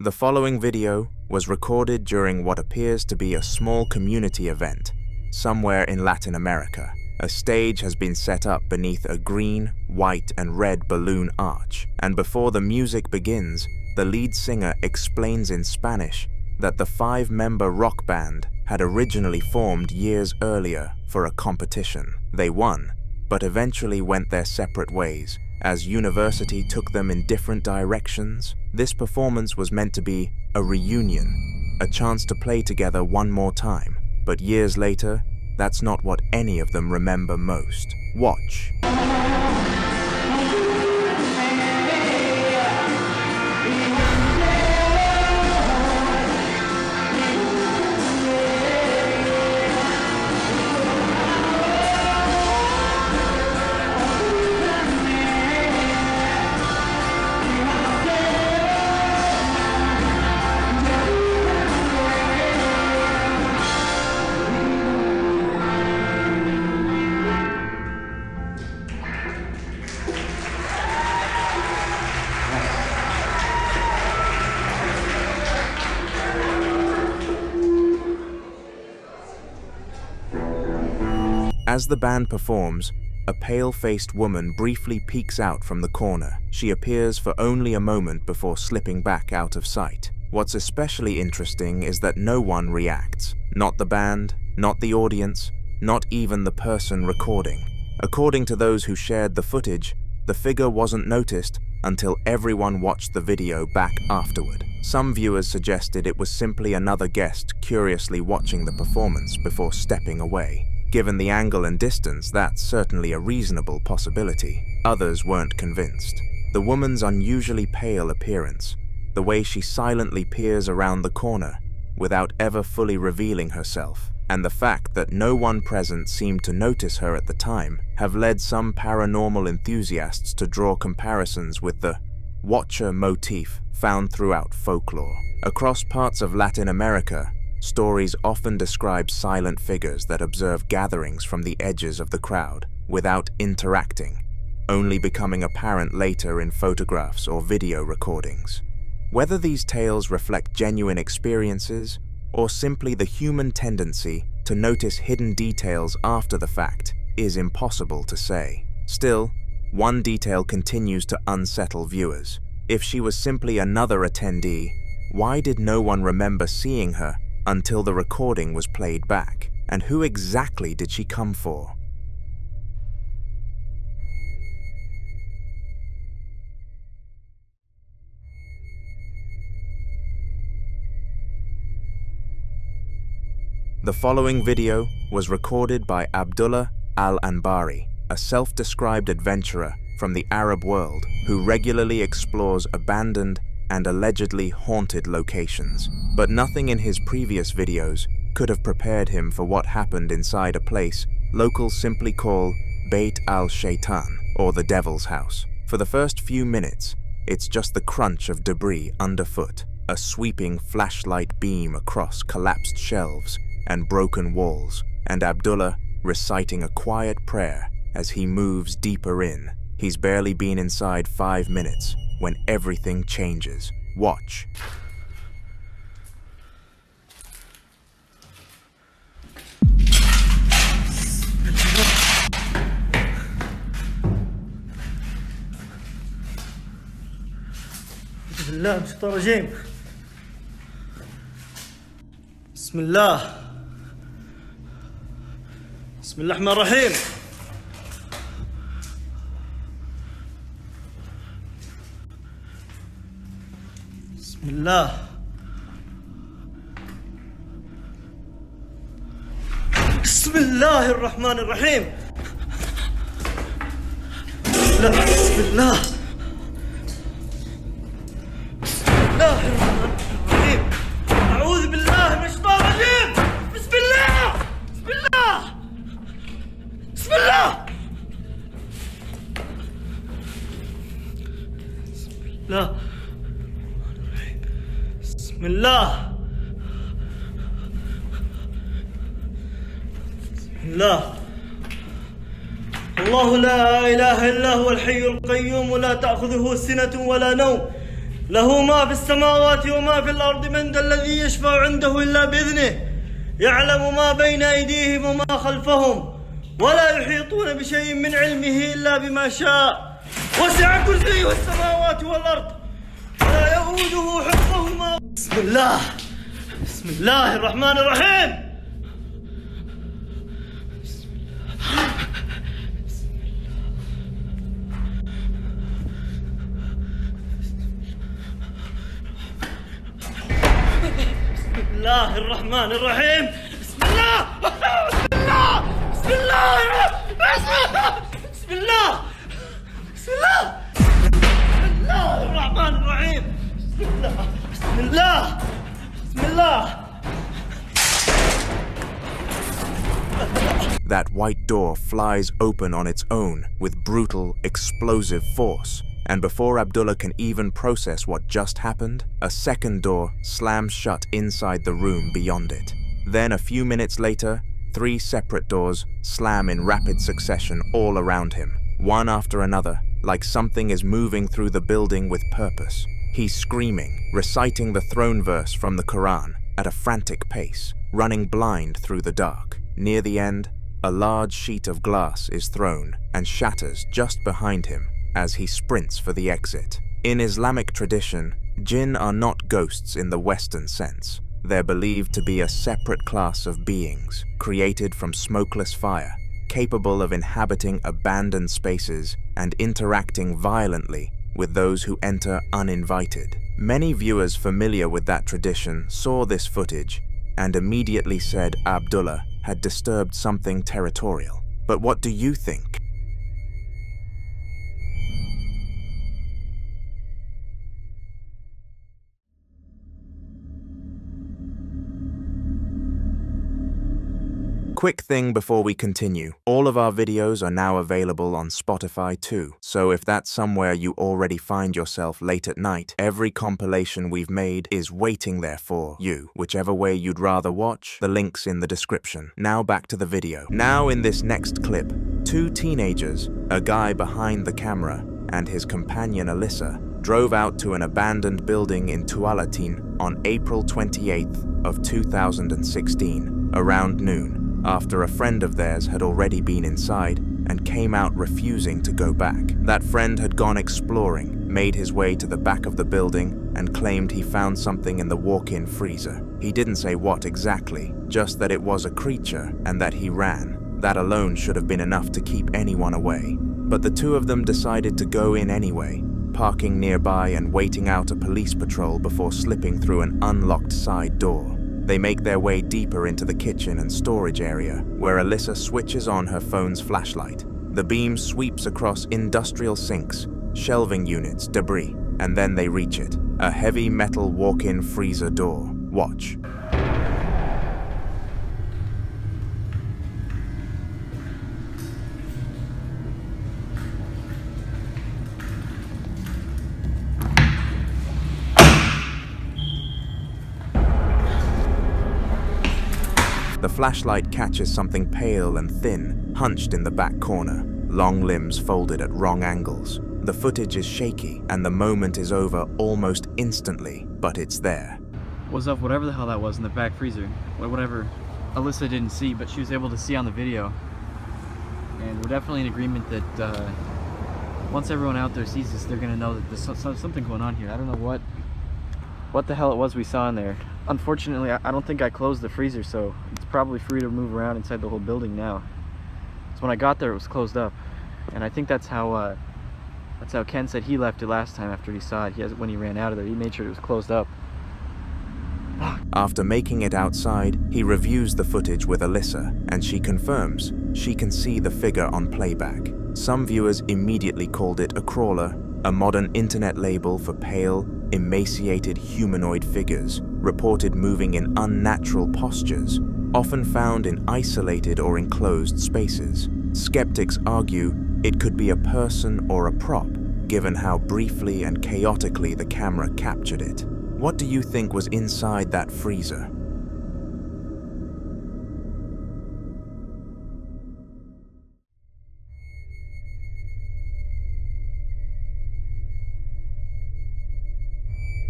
The following video was recorded during what appears to be a small community event somewhere in Latin America. A stage has been set up beneath a green, white, and red balloon arch, and before the music begins, the lead singer explains in Spanish that the 5-member rock band had originally formed years earlier for a competition. They won, but eventually went their separate ways, as university took them in different directions. This performance was meant to be a reunion, a chance to play together one more time. But years later, that's not what any of them remember most. Watch. As the band performs, a pale-faced woman briefly peeks out from the corner. She appears for only a moment before slipping back out of sight. What's especially interesting is that no one reacts. Not the band, not the audience, not even the person recording. According to those who shared the footage, the figure wasn't noticed until everyone watched the video back afterward. Some viewers suggested it was simply another guest curiously watching the performance before stepping away. Given the angle and distance, that's certainly a reasonable possibility. Others weren't convinced. The woman's unusually pale appearance, the way she silently peers around the corner without ever fully revealing herself, and the fact that no one present seemed to notice her at the time have led some paranormal enthusiasts to draw comparisons with the watcher motif found throughout folklore. Across parts of Latin America, stories often describe silent figures that observe gatherings from the edges of the crowd without interacting, only becoming apparent later in photographs or video recordings. Whether these tales reflect genuine experiences or simply the human tendency to notice hidden details after the fact is impossible to say. Still, one detail continues to unsettle viewers. If she was simply another attendee, why did no one remember seeing her until the recording was played back? And who exactly did she come for? The following video was recorded by Abdullah Al-Anbari, a self-described adventurer from the Arab world who regularly explores abandoned and allegedly haunted locations. But nothing in his previous videos could have prepared him for what happened inside a place locals simply call Beit al-Shaitan, or the Devil's House. For the first few minutes, it's just the crunch of debris underfoot, a sweeping flashlight beam across collapsed shelves and broken walls, and Abdullah reciting a quiet prayer as he moves deeper in. He's barely been inside 5 minutes when everything changes. Watch. بسم الله من الشيطان الرجيم. بسم الله الرحمن الرحيم. بسم الله الرحمن الرحيم. بسم الله الرحمن الرحيم. أعوذ بالله من الشيطان الرجيم. بسم الله بسم الله بسم الله بسم الله بسم الله. الله لا إله إلا هو الحي القيوم لا تأخذه سنة ولا نوم له ما في السماوات وما في الأرض من ذا الذي يشفع عنده إلا بإذنه يعلم ما بين أيديهم وما خلفهم ولا يحيطون بشيء من علمه إلا بما شاء وسع كرسيه السماوات والأرض ولا يؤوده حفظهما. بسم الله الرحمن الرحيم. بسم الله الرحمن الرحيم. بسم الله بسم الله بسم الله بسم الله بسم الله بسم الله الرحمن الرحيم. بسم الله بسم الله بسم الله. That white door flies open on its own with brutal, explosive force. And before Abdullah can even process what just happened, a second door slams shut inside the room beyond it. Then a few minutes later, 3 separate doors slam in rapid succession all around him, one after another, like something is moving through the building with purpose. He's screaming, reciting the throne verse from the Quran at a frantic pace, running blind through the dark. Near the end, a large sheet of glass is thrown and shatters just behind him as he sprints for the exit. In Islamic tradition, jinn are not ghosts in the Western sense. They're believed to be a separate class of beings, created from smokeless fire, capable of inhabiting abandoned spaces and interacting violently with those who enter uninvited. Many viewers familiar with that tradition saw this footage and immediately said Abdullah had disturbed something territorial. But what do you think? Quick thing before we continue, all of our videos are now available on Spotify too, so if that's somewhere you already find yourself late at night, every compilation we've made is waiting there for you. Whichever way you'd rather watch, the link's in the description. Now back to the video. Now in this next clip, 2 teenagers, a guy behind the camera and his companion Alyssa, drove out to an abandoned building in Tualatin on April 28th of 2016, around noon, after a friend of theirs had already been inside and came out refusing to go back. That friend had gone exploring, made his way to the back of the building, and claimed he found something in the walk-in freezer. He didn't say what exactly, just that it was a creature and that he ran. That alone should have been enough to keep anyone away. But the 2 of them decided to go in anyway, parking nearby and waiting out a police patrol before slipping through an unlocked side door. They make their way deeper into the kitchen and storage area, where Alyssa switches on her phone's flashlight. The beam sweeps across industrial sinks, shelving units, debris, and then they reach it. A heavy metal walk-in freezer door. Watch. The flashlight catches something pale and thin, hunched in the back corner, long limbs folded at wrong angles. The footage is shaky, and the moment is over almost instantly, but it's there. Was up whatever the hell that was in the back freezer. Whatever Alyssa didn't see, but she was able to see on the video. And we're definitely in agreement that once everyone out there sees this, they're gonna know that there's something going on here. I don't know what the hell it was we saw in there. Unfortunately, I don't think I closed the freezer, so it's probably free to move around inside the whole building now. So when I got there, it was closed up, and I think that's how Ken said he left it last time after he saw it. When he ran out of there, he made sure it was closed up. After making it outside, he reviews the footage with Alyssa, and she confirms she can see the figure on playback. Some viewers immediately called it a crawler, a modern internet label for pale, emaciated humanoid figures, reported moving in unnatural postures, often found in isolated or enclosed spaces. Skeptics argue it could be a person or a prop, given how briefly and chaotically the camera captured it. What do you think was inside that freezer?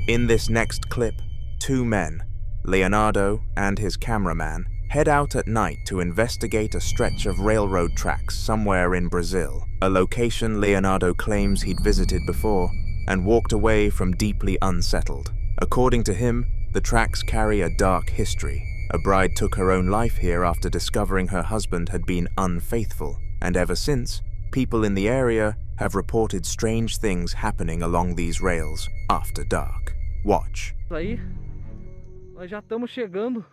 In this next clip, two men, Leonardo and his cameraman, head out at night to investigate a stretch of railroad tracks somewhere in Brazil, a location Leonardo claims he'd visited before and walked away from deeply unsettled. According to him, the tracks carry a dark history. A bride took her own life here after discovering her husband had been unfaithful, and ever since, people in the area have reported strange things happening along these rails after dark. Watch. Aí, nós já estamos chegando.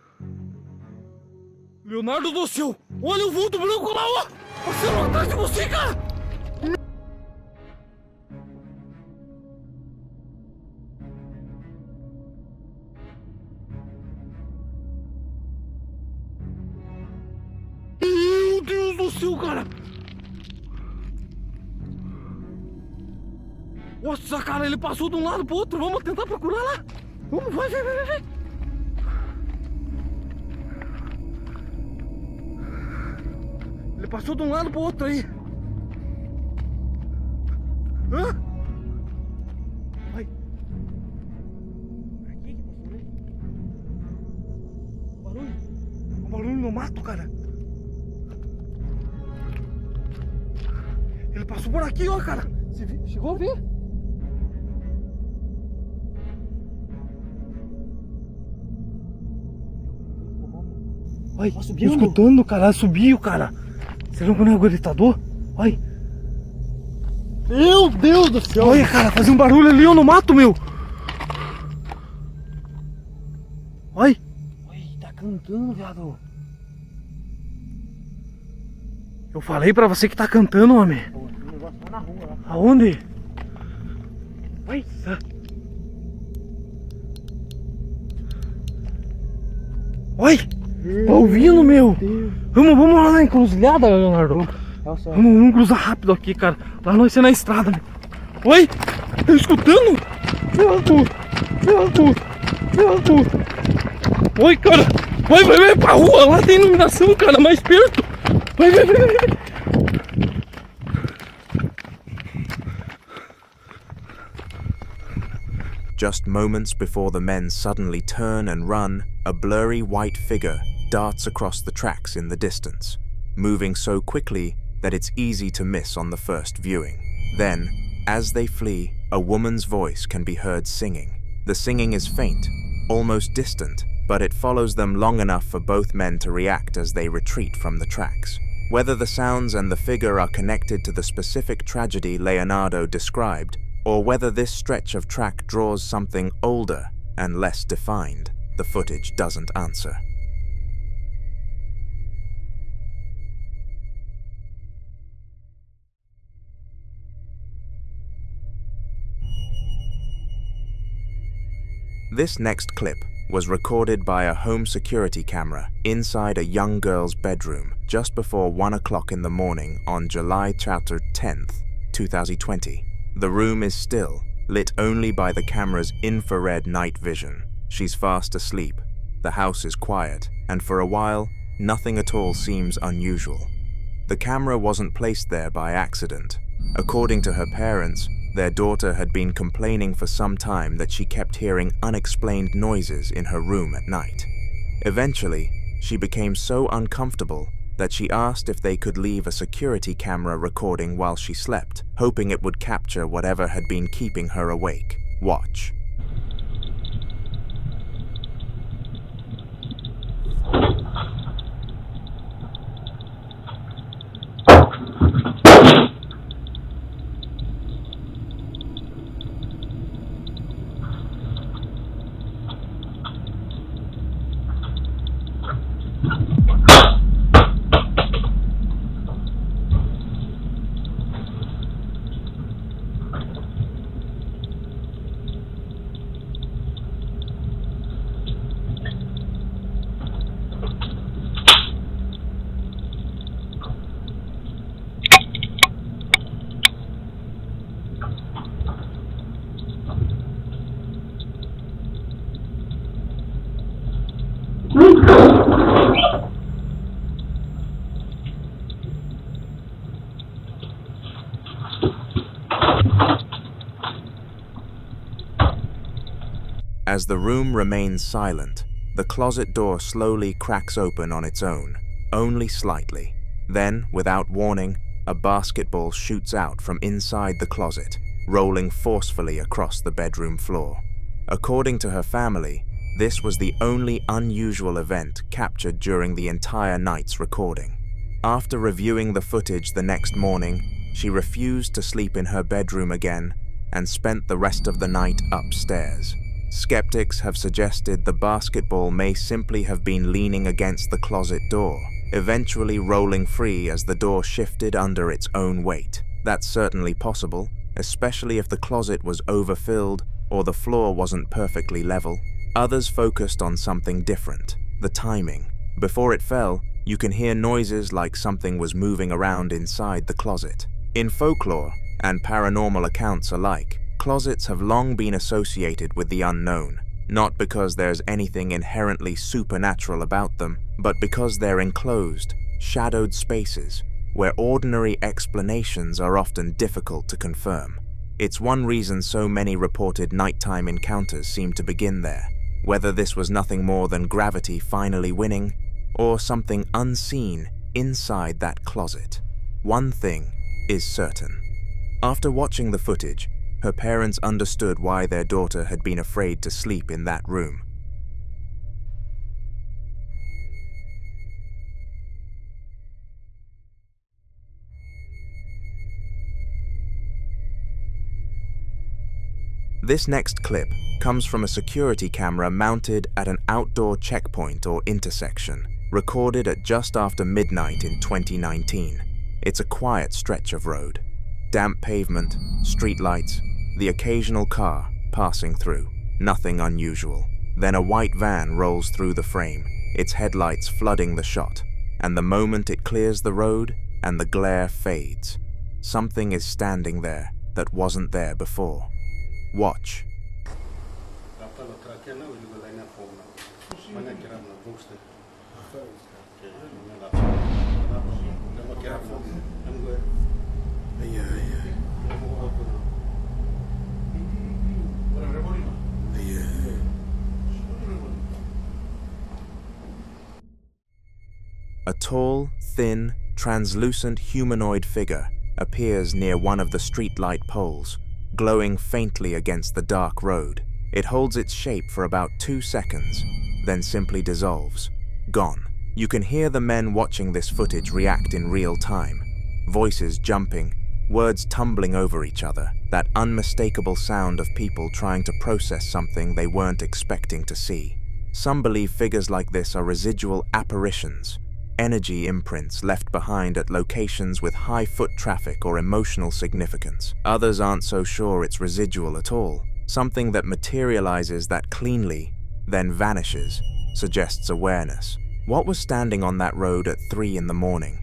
Leonardo do céu, olha o vulto branco lá, ó! Marcelo, atrás de você, cara! Meu Deus do céu, cara! Nossa, cara, ele passou de um lado pro outro. Vamos tentar procurar lá. Vamos, vai. Ele passou de um lado pro outro aí. Hã? Vai. Aqui que passou, né? Barulho. Um barulho no mato, cara. Ele passou por aqui, ó, cara. Você chegou a ver? Ai, tô escutando, cara, subiu, cara. Será que não é o gritador? Ai. Meu Deus do céu. Olha, cara, fazia um barulho ali, ó, no mato, meu. Ai. Ai, tá cantando, viado. Eu falei pra você que tá cantando, homem. O negócio tá na rua lá. Aonde? Ai, Oi! Tá ouvindo, meu? Vamos lá na encruzilhada, Leonardo. Vamos cruzar rápido aqui, cara. Lá nós ser na estrada, né? Oi! Tá escutando? Leonardo! Oi, cara! Vai pra rua! Lá tem iluminação, cara, mais perto! Vai! Just moments before the men suddenly turn and run, a blurry white figure darts across the tracks in the distance, moving so quickly that it's easy to miss on the first viewing. Then, as they flee, a woman's voice can be heard singing. The singing is faint, almost distant, but it follows them long enough for both men to react as they retreat from the tracks. Whether the sounds and the figure are connected to the specific tragedy Leonardo described, or whether this stretch of track draws something older and less defined, the footage doesn't answer. This next clip was recorded by a home security camera inside a young girl's bedroom just before 1 o'clock in the morning on July 10th, 2020. The room is still, lit only by the camera's infrared night vision. She's fast asleep, the house is quiet, and for a while, nothing at all seems unusual. The camera wasn't placed there by accident. According to her parents, their daughter had been complaining for some time that she kept hearing unexplained noises in her room at night. Eventually, she became so uncomfortable that she asked if they could leave a security camera recording while she slept, hoping it would capture whatever had been keeping her awake. Watch. As the room remains silent, the closet door slowly cracks open on its own, only slightly. Then, without warning, a basketball shoots out from inside the closet, rolling forcefully across the bedroom floor. According to her family, this was the only unusual event captured during the entire night's recording. After reviewing the footage the next morning, she refused to sleep in her bedroom again and spent the rest of the night upstairs. Skeptics have suggested the basketball may simply have been leaning against the closet door, eventually rolling free as the door shifted under its own weight. That's certainly possible, especially if the closet was overfilled or the floor wasn't perfectly level. Others focused on something different, the timing. Before it fell, you can hear noises like something was moving around inside the closet. In folklore and paranormal accounts alike, closets have long been associated with the unknown, not because there's anything inherently supernatural about them, but because they're enclosed, shadowed spaces where ordinary explanations are often difficult to confirm. It's one reason so many reported nighttime encounters seem to begin there, whether this was nothing more than gravity finally winning, or something unseen inside that closet. One thing is certain. After watching the footage, her parents understood why their daughter had been afraid to sleep in that room. This next clip comes from a security camera mounted at an outdoor checkpoint or intersection, recorded at just after midnight in 2019. It's a quiet stretch of road. Damp pavement, streetlights, the occasional car passing through. Nothing unusual. Then a white van rolls through the frame, its headlights flooding the shot, and the moment it clears the road and the glare fades, something is standing there that wasn't there before. Watch. A tall, thin, translucent humanoid figure appears near one of the streetlight poles, glowing faintly against the dark road. It holds its shape for about 2 seconds, then simply dissolves, gone. You can hear the men watching this footage react in real time, voices jumping, words tumbling over each other, that unmistakable sound of people trying to process something they weren't expecting to see. Some believe figures like this are residual apparitions, energy imprints left behind at locations with high foot traffic or emotional significance. Others aren't so sure it's residual at all. Something that materializes that cleanly, then vanishes, suggests awareness. What was standing on that road at 3 in the morning?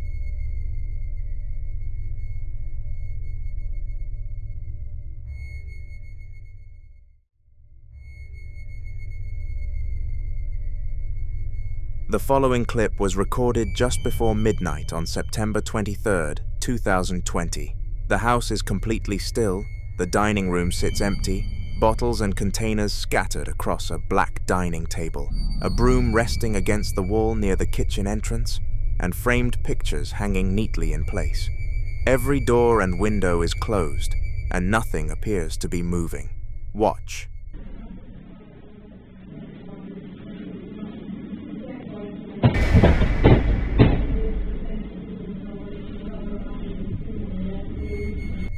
The following clip was recorded just before midnight on September 23, 2020. The house is completely still, the dining room sits empty, bottles and containers scattered across a black dining table, a broom resting against the wall near the kitchen entrance, and framed pictures hanging neatly in place. Every door and window is closed, and nothing appears to be moving. Watch.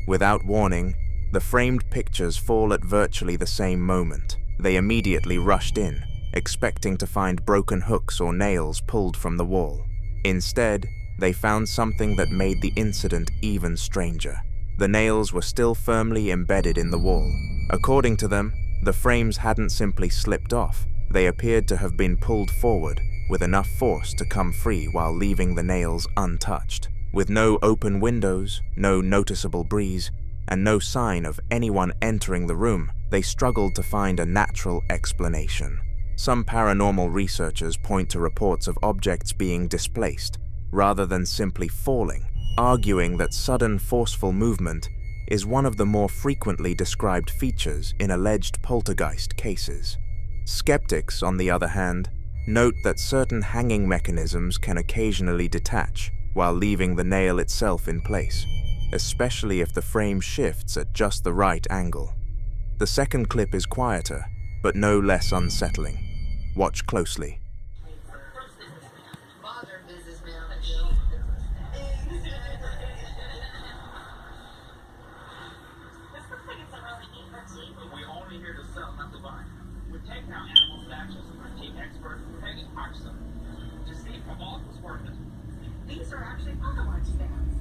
Without warning, the framed pictures fall at virtually the same moment. They immediately rushed in, expecting to find broken hooks or nails pulled from the wall. Instead, they found something that made the incident even stranger. The nails were still firmly embedded in the wall. According to them, the frames hadn't simply slipped off. They appeared to have been pulled forward, with enough force to come free while leaving the nails untouched. With no open windows, no noticeable breeze, and no sign of anyone entering the room, they struggled to find a natural explanation. Some paranormal researchers point to reports of objects being displaced, rather than simply falling, arguing that sudden forceful movement is one of the more frequently described features in alleged poltergeist cases. Skeptics, on the other hand, note that certain hanging mechanisms can occasionally detach while leaving the nail itself in place, especially if the frame shifts at just the right angle. The second clip is quieter, but no less unsettling. Watch closely. These are actually pocket watch stands.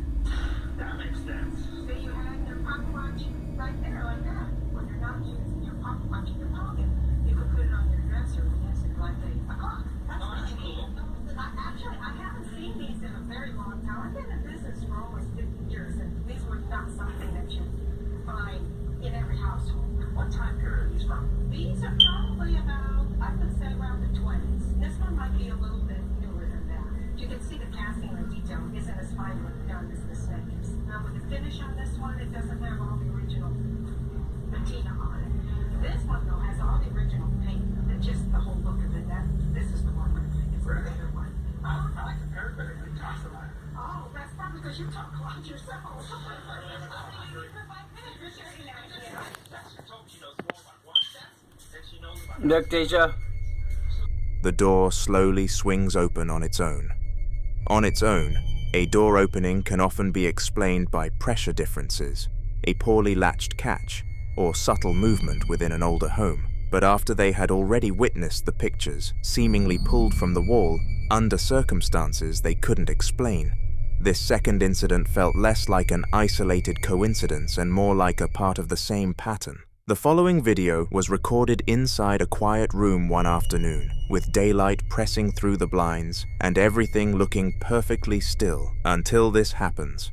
That makes sense. So you hang your pocket watch right there like that. When you're not using your pocket watch in your pocket, you can put it on your dresser and use it like a clock. That's really cool. Actually, I haven't seen these in a very long time. I've been in business for almost 50 years, and these were not something that you find in every household. What time period are these from? These are probably about, I would say, around the 20s. This one might be a little bit newer than that. You can see the casting and detail isn't as finely done as the snakes. Now with the finish on this one, it doesn't have all the original patina on it. This one though has all the original paint and just the whole look of it. This is the one. It's the bigger one. I like the parrot better than talks a lot. Oh, that's probably because you talk a lot yourself. Look, Deja. The door slowly swings open on its own. On its own, a door opening can often be explained by pressure differences, a poorly latched catch, or subtle movement within an older home. But after they had already witnessed the pictures, seemingly pulled from the wall, under circumstances they couldn't explain, this second incident felt less like an isolated coincidence and more like a part of the same pattern. The following video was recorded inside a quiet room one afternoon, with daylight pressing through the blinds and everything looking perfectly still until this happens.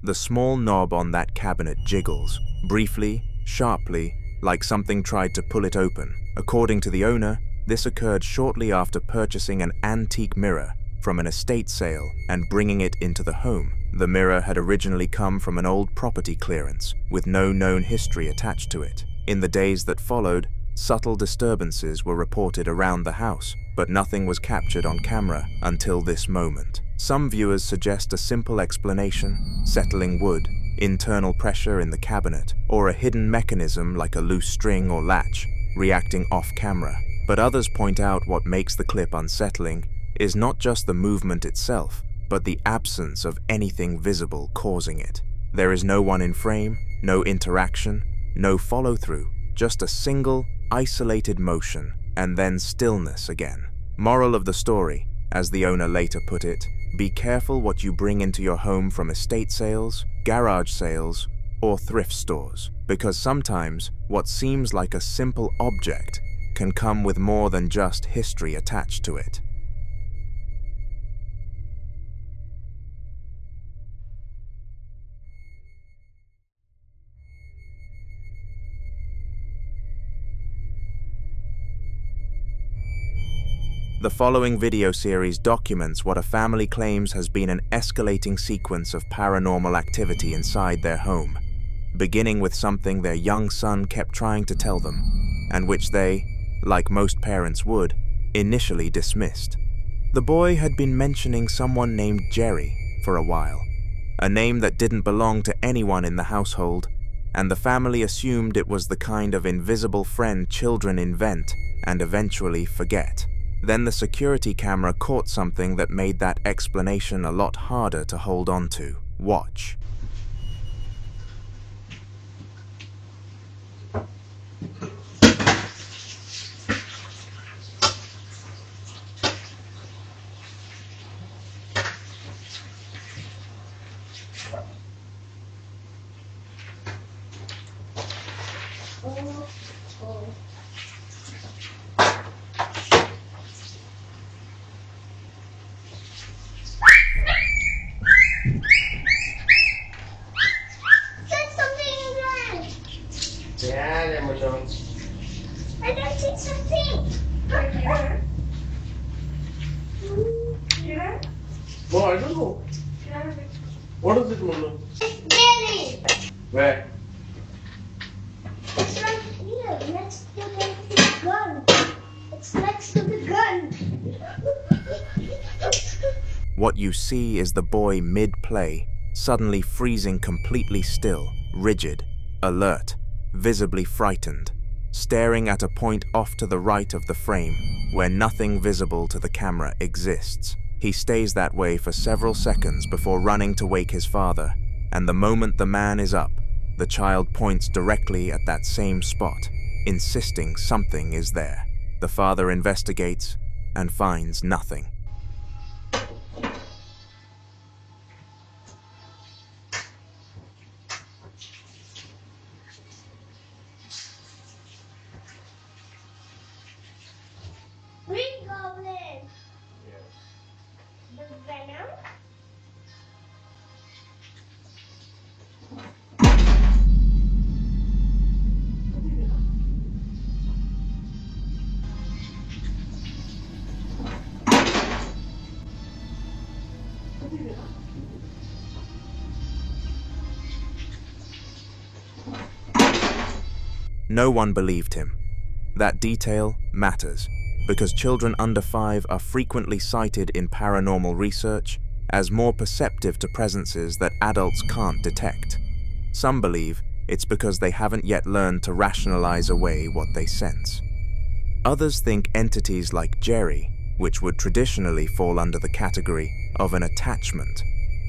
The small knob on that cabinet jiggles, briefly, sharply, like something tried to pull it open. According to the owner, this occurred shortly after purchasing an antique mirror from an estate sale and bringing it into the home. The mirror had originally come from an old property clearance, with no known history attached to it. In the days that followed, subtle disturbances were reported around the house, but nothing was captured on camera until this moment. Some viewers suggest a simple explanation: settling wood, internal pressure in the cabinet, or a hidden mechanism like a loose string or latch reacting off-camera. But others point out what makes the clip unsettling is not just the movement itself, but the absence of anything visible causing it. There is no one in frame, no interaction, no follow-through, just a single, isolated motion, and then stillness again. Moral of the story, as the owner later put it, be careful what you bring into your home from estate sales, garage sales, or thrift stores, because sometimes what seems like a simple object can come with more than just history attached to it. The following video series documents what a family claims has been an escalating sequence of paranormal activity inside their home, beginning with something their young son kept trying to tell them, and which they, like most parents would, initially dismissed. The boy had been mentioning someone named Jerry for a while, a name that didn't belong to anyone in the household, and the family assumed it was the kind of invisible friend children invent and eventually forget. Then the security camera caught something that made that explanation a lot harder to hold on to. Watch. I don't know. What is it, Monu? Where? It's right here, next to the gun. It's next to the gun. What you see is the boy mid-play, suddenly freezing completely still, rigid, alert, visibly frightened, staring at a point off to the right of the frame where nothing visible to the camera exists. He stays that way for several seconds before running to wake his father, and the moment the man is up, the child points directly at that same spot, insisting something is there. The father investigates and finds nothing. Green Goblin. The Venom. No one believed him. That detail matters, because children under 5 are frequently cited in paranormal research as more perceptive to presences that adults can't detect. Some believe it's because they haven't yet learned to rationalize away what they sense. Others think entities like Jerry, which would traditionally fall under the category of an attachment,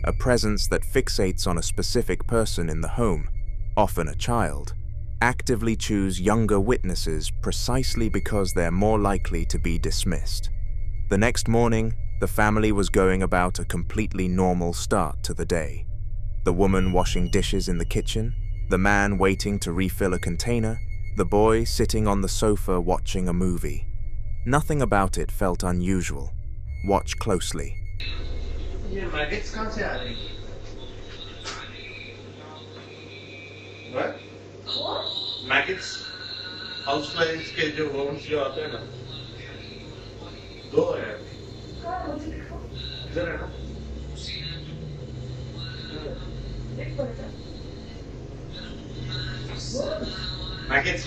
a presence that fixates on a specific person in the home, often a child, actively choose younger witnesses precisely because they're more likely to be dismissed. The next morning, the family was going about a completely normal start to the day. The woman washing dishes in the kitchen, the man waiting to refill a container, the boy sitting on the sofa watching a movie. Nothing about it felt unusual. Watch closely. ये maggots कहाँ से आ रहे हैं? What? Maggots, houseflies के जो worms जो आते हैं ना, 2 हैं। इधर है ना?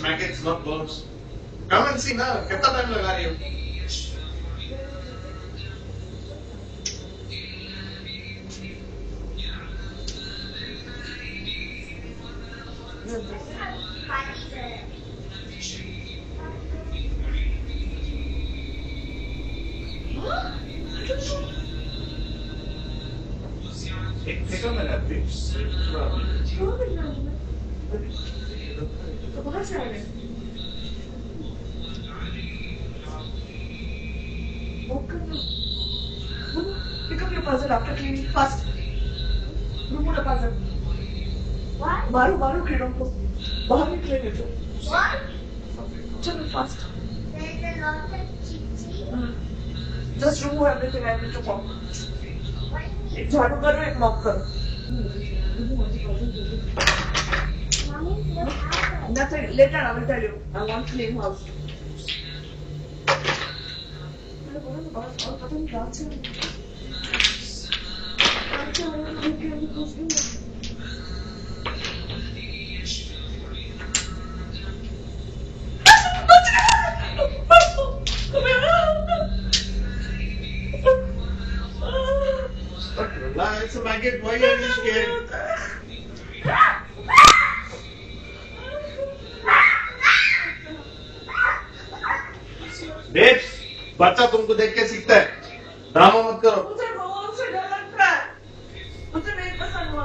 Maggots, not worms. Come and see ना, कितना time लगा रही हो? Take a minute, please. Pick up your puzzle after cleaning fast. Remove the puzzle. What? मारो कीड़ों को बाहर निकले नहीं तो What? चलो fast. There's a lot of chichi. Just remove everything I need to mop. What do you mean? एक झाड़ू करो एक मॉप करो. Mommy, what happened? Nothing. Later I will tell you. I want clean house. Relax, maggot. Why are you scared? Babes, बच्चा तुमको देख के सीखता है. ड्रामा मत करो. मुझे रोज से डर लगता है. मुझे नहीं पसंद वो.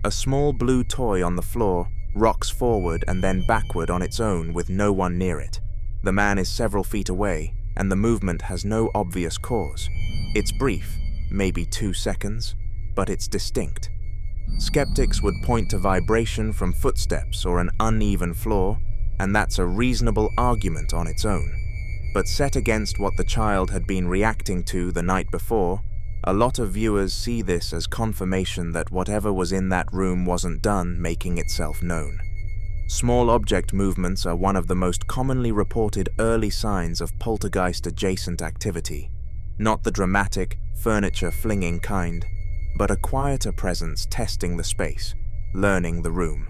A small blue toy on the floor rocks forward and then backward on its own with no one near it. The man is several feet away, and the movement has no obvious cause. It's brief, maybe 2 seconds, but it's distinct. Skeptics would point to vibration from footsteps or an uneven floor, and that's a reasonable argument on its own. But set against what the child had been reacting to the night before, a lot of viewers see this as confirmation that whatever was in that room wasn't done making itself known. Small object movements are one of the most commonly reported early signs of poltergeist-adjacent activity. not the dramatic, furniture-flinging kind, but a quieter presence testing the space, learning the room.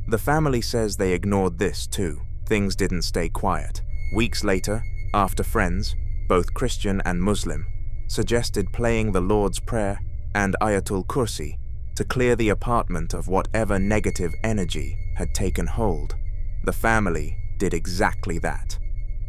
The family says they ignored this too. Things didn't stay quiet. Weeks later, after friends, both Christian and Muslim, suggested playing the Lord's Prayer and Ayatul Kursi to clear the apartment of whatever negative energy had taken hold, the family did exactly that.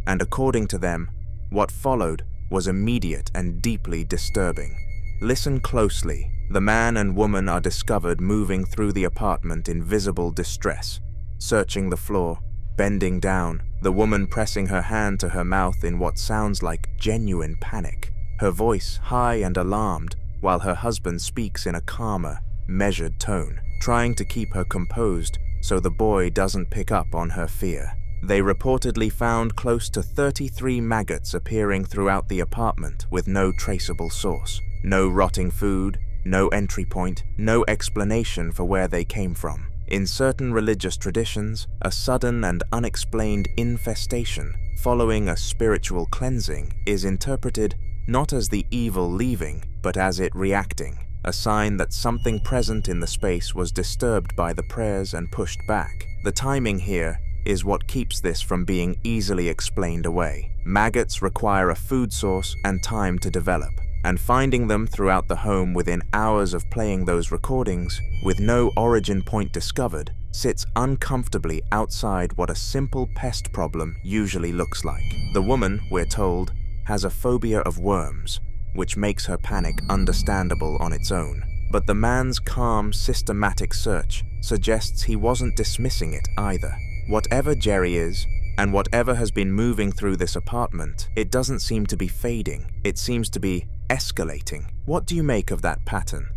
And according to them, what followed was immediate and deeply disturbing. Listen closely. The man and woman are discovered moving through the apartment in visible distress, searching the floor, bending down, the woman pressing her hand to her mouth in what sounds like genuine panic, her voice high and alarmed, while her husband speaks in a calmer, measured tone, trying to keep her composed so the boy doesn't pick up on her fear. They reportedly found close to 33 maggots appearing throughout the apartment with no traceable source, no rotting food, no entry point, no explanation for where they came from. In certain religious traditions, a sudden and unexplained infestation following a spiritual cleansing is interpreted not as the evil leaving, but as it reacting, a sign that something present in the space was disturbed by the prayers and pushed back. The timing here is what keeps this from being easily explained away. Maggots require a food source and time to develop, and finding them throughout the home within hours of playing those recordings, with no origin point discovered, sits uncomfortably outside what a simple pest problem usually looks like. The woman, we're told, has a phobia of worms, which makes her panic understandable on its own. But the man's calm, systematic search suggests he wasn't dismissing it either. Whatever Jerry is, and whatever has been moving through this apartment, it doesn't seem to be fading. It seems to be escalating. What do you make of that pattern?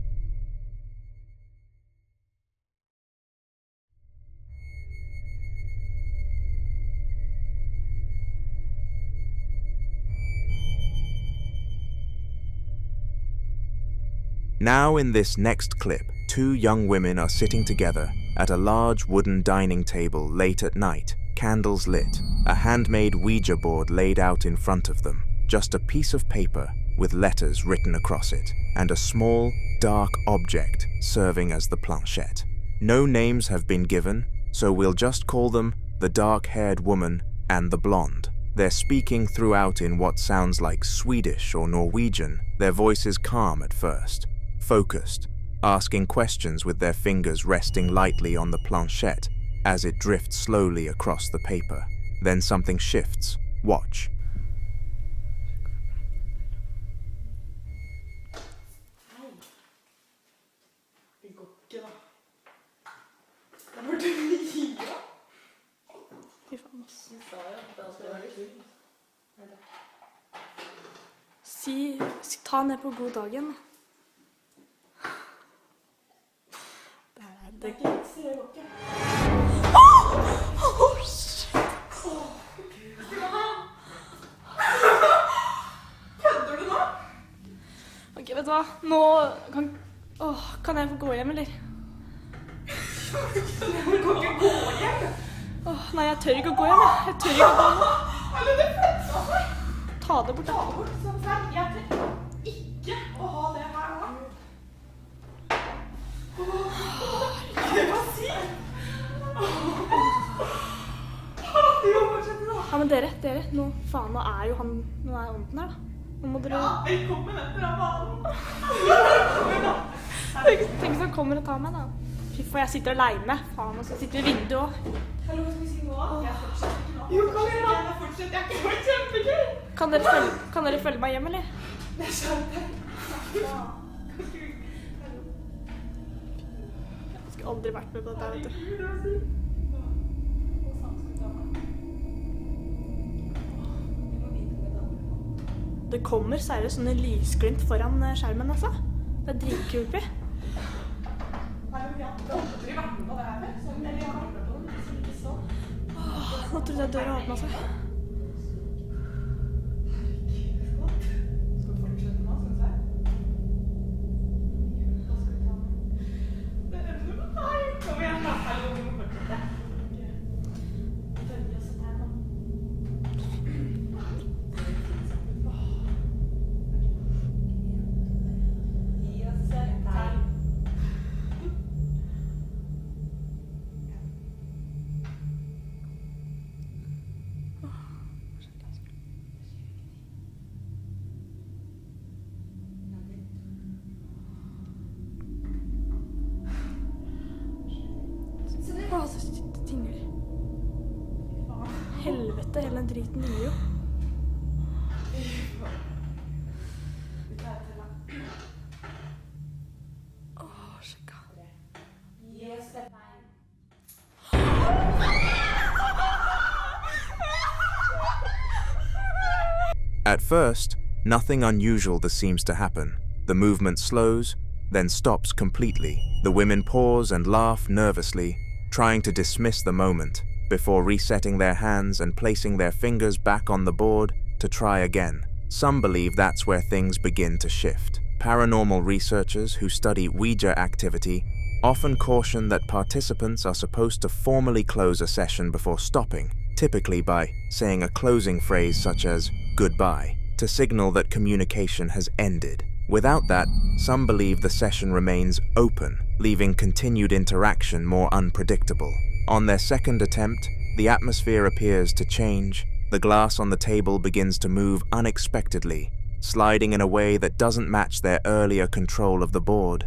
Now in this next clip, two young women are sitting together at a large wooden dining table late at night, candles lit, a handmade Ouija board laid out in front of them, just a piece of paper with letters written across it, and a small, dark object serving as the planchette. No names have been given, so we'll just call them the dark-haired woman and the blonde. They're speaking throughout in what sounds like Swedish or Norwegian. Their voices calm at first, focused, asking questions with their fingers resting lightly on the planchette as it drifts slowly across the paper. Then something shifts. Watch. Ta ned på god dagen. Det går ikke. Kødder du nå? Ok, vet du hva? Nå kan jeg få gå hjem, eller? Du kan ikke gå hjem? Nei, jeg tør ikke å gå hjem. Jeg tør ikke å gå hjem. Ta det bort, da. Ta det bort, sånn her. Jeg tør ikke å ha det her nå. Hva sier? Ja, men dere, nå faen, nå er jo han, nå er ånden her, da. Nå må dere... Ja, velkommen etter av banen. Tenk hvis han kommer og tar meg, da. Fy faen, jeg sitter alene. Faen, og så sitter vi i vinduet også. Hallo, hva skal vi si nå? Jeg fortsetter ikke nå. Jo, kan dere gjerne fortsette? Jeg er ikke kjempegøy. Kan dere følge meg hjem, eller? Det er sant. Ja. Jeg skulle aldri vært med på dette, vet du. Det kommer seriøst sånne lysglimt foran skjermen, altså. Det er dritcreepy. Nå trodde jeg døra åpnet seg. all den driten inni jo. Sjekka. At first, nothing unusual seems to happen. The movement slows, then stops completely. The women pause and laugh nervously, trying to dismiss the moment, before resetting their hands and placing their fingers back on the board to try again. Some believe that's where things begin to shift. Paranormal researchers who study Ouija activity often caution that participants are supposed to formally close a session before stopping, typically by saying a closing phrase such as "goodbye," to signal that communication has ended. Without that, some believe the session remains open, leaving continued interaction more unpredictable. On their second attempt, the atmosphere appears to change. The glass on the table begins to move unexpectedly, sliding in a way that doesn't match their earlier control of the board.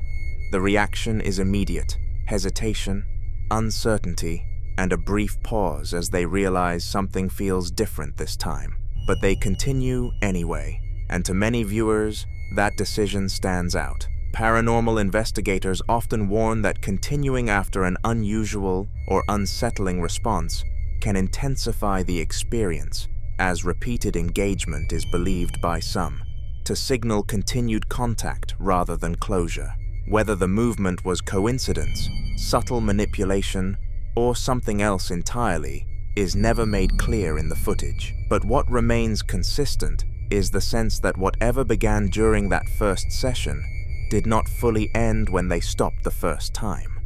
The reaction is immediate: hesitation, uncertainty, and a brief pause as they realize something feels different this time. But they continue anyway, and to many viewers, that decision stands out. Paranormal investigators often warn that continuing after an unusual or unsettling response can intensify the experience, as repeated engagement is believed by some to signal continued contact rather than closure. Whether the movement was coincidence, subtle manipulation, or something else entirely is never made clear in the footage. But what remains consistent is the sense that whatever began during that first session did not fully end when they stopped the first time.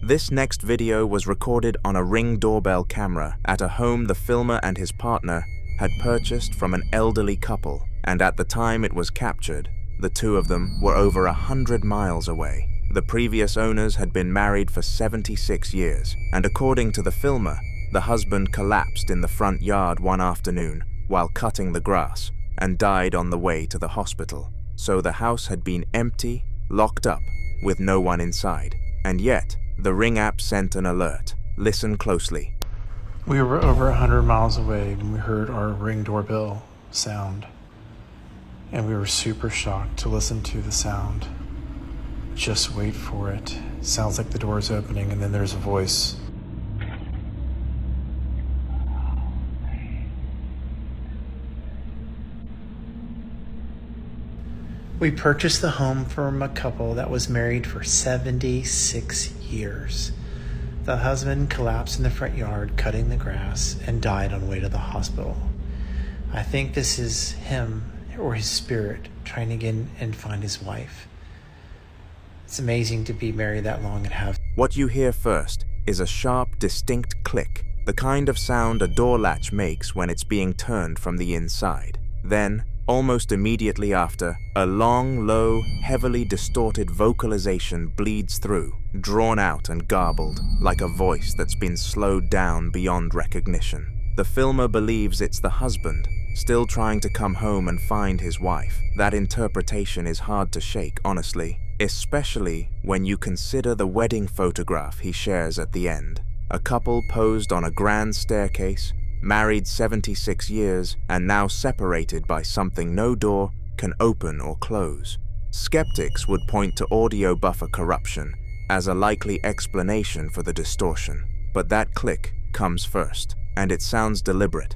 This next video was recorded on a Ring doorbell camera at a home the filmer and his partner had purchased from an elderly couple, and at the time it was captured, the two of them were over 100 miles away. The previous owners had been married for 76 years, and according to the filmer, the husband collapsed in the front yard one afternoon while cutting the grass and died on the way to the hospital. So the house had been empty, locked up, with no one inside. And yet, the Ring app sent an alert. Listen closely. We were over 100 miles away when we heard our Ring doorbell sound, and we were super shocked to listen to the sound. Just wait for it. Sounds like the door is opening, and then there's a voice. We purchased the home from a couple that was married for 76 years. The husband collapsed in the front yard cutting the grass and died on the way to the hospital. I think this is him or his spirit trying to get in and find his wife. It's amazing to be married that long and have... What you hear first is a sharp, distinct click, the kind of sound a door latch makes when it's being turned from the inside. Then, almost immediately after, a long, low, heavily distorted vocalization bleeds through, drawn out and garbled, like a voice that's been slowed down beyond recognition. The filmer believes it's the husband, still trying to come home and find his wife. That interpretation is hard to shake, honestly, especially when you consider the wedding photograph he shares at the end. A couple posed on a grand staircase, married 76 years, and now separated by something no door can open or close. Skeptics would point to audio buffer corruption as a likely explanation for the distortion, but that click comes first, and it sounds deliberate.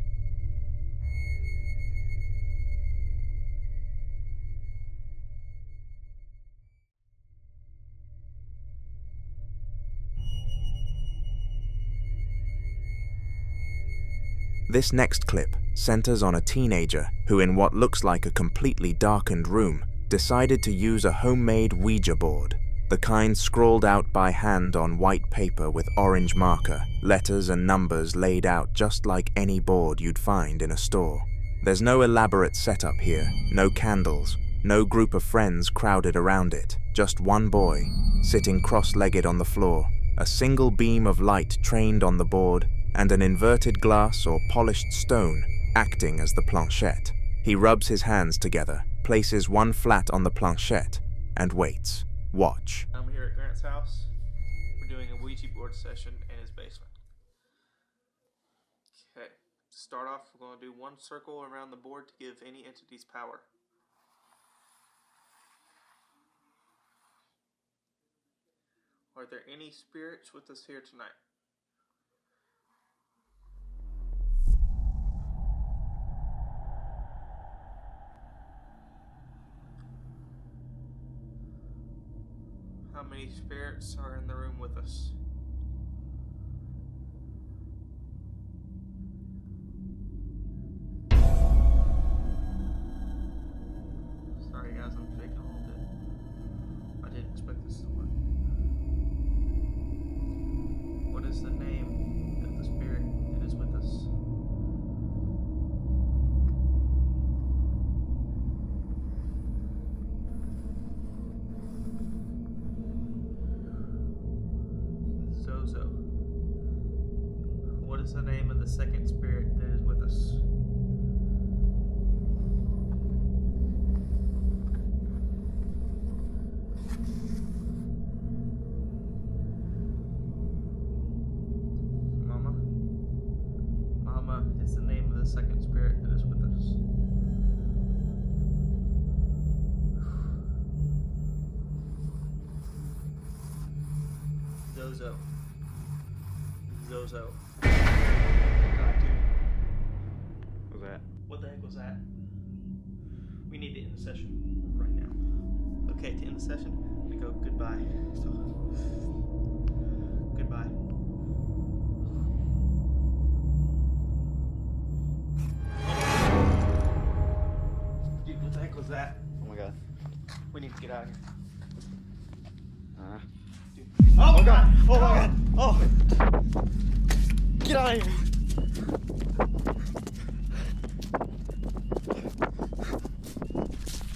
This next clip centers on a teenager who, in what looks like a completely darkened room, decided to use a homemade Ouija board, the kind scrawled out by hand on white paper with orange marker, letters and numbers laid out just like any board you'd find in a store. There's no elaborate setup here, no candles, no group of friends crowded around it, just one boy, sitting cross-legged on the floor, a single beam of light trained on the board, and an inverted glass or polished stone acting as the planchette. He rubs his hands together, places one flat on the planchette, and waits. Watch. I'm here at Grant's house. We're doing a Ouija board session in his basement. Okay, to start off, we're going to do one circle around the board to give any entities power. Are there any spirits with us here tonight? How many spirits are in the room with us? Sorry guys, I'm shaking a little bit. I didn't expect this to work. What is the name of the spirit that is with us? Zozo. What is the name of the second spirit that is with us? Mama? Mama is the name of the second spirit that is with us. Zozo. Zozo. God, dude. What was that? What the heck was that? We need to end the session right now. Okay, to end the session, we go goodbye. So, goodbye. Dude, what the heck was that? Oh my god. We need to get out of here. Dude. Oh my god! Oh my god! Oh! Get out of here!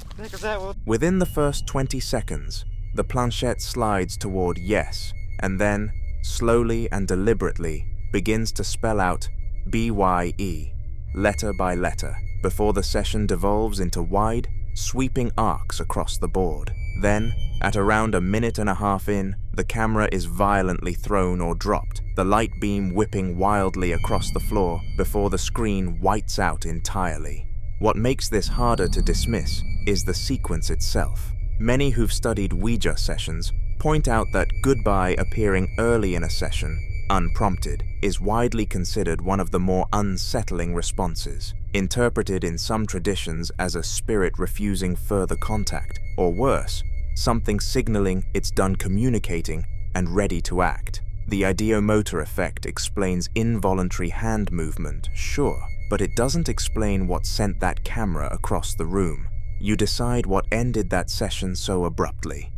What the heck was that? Within the first 20 seconds, the planchette slides toward yes, and then, slowly and deliberately, begins to spell out BYE, letter by letter, before the session devolves into wide, sweeping arcs across the board. Then, at around a minute and a half in, the camera is violently thrown or dropped, the light beam whipping wildly across the floor before the screen whites out entirely. What makes this harder to dismiss is the sequence itself. Many who've studied Ouija sessions point out that goodbye appearing early in a session, unprompted, is widely considered one of the more unsettling responses, interpreted in some traditions as a spirit refusing further contact, or worse, something signaling it's done communicating and ready to act. The ideomotor effect explains involuntary hand movement, sure, but it doesn't explain what sent that camera across the room. You decide what ended that session so abruptly.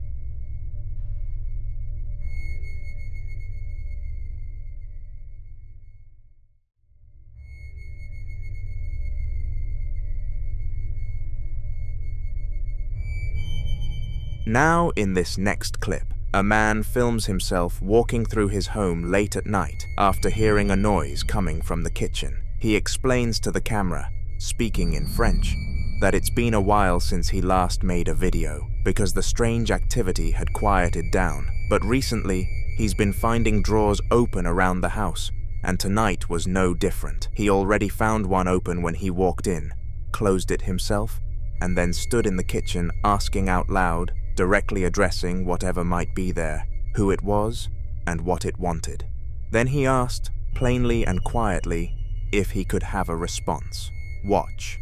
Now, in this next clip, a man films himself walking through his home late at night after hearing a noise coming from the kitchen. He explains to the camera, speaking in French, that it's been a while since he last made a video because the strange activity had quieted down, but recently he's been finding drawers open around the house, and tonight was no different. He already found one open when he walked in, closed it himself, and then stood in the kitchen asking out loud, directly addressing whatever might be there, who it was and what it wanted. Then he asked, plainly and quietly, if he could have a response. Watch.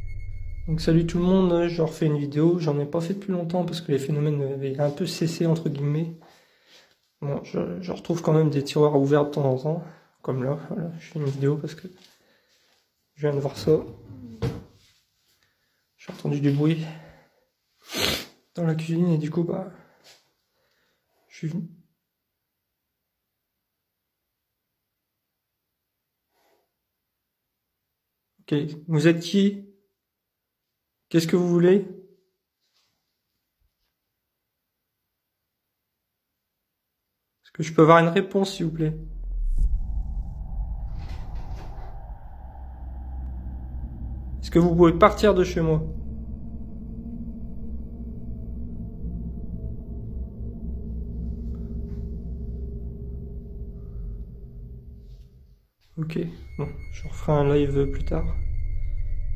Donc salut tout le monde, je refais une vidéo, j'en ai pas fait depuis longtemps parce que les phénomènes avaient un peu cessé entre guillemets. Bon, je retrouve quand même des tiroirs ouverts de temps en temps, comme là, voilà, je fais une vidéo parce que je viens de voir ça. J'ai entendu du bruit dans la cuisine et du coup bah je suis venu. Ok, vous êtes qui? Qu'est-ce que vous voulez? Est-ce que je peux avoir une réponse s'il vous plaît? Est-ce que vous pouvez partir de chez moi? Ok, bon, je referai un live plus tard.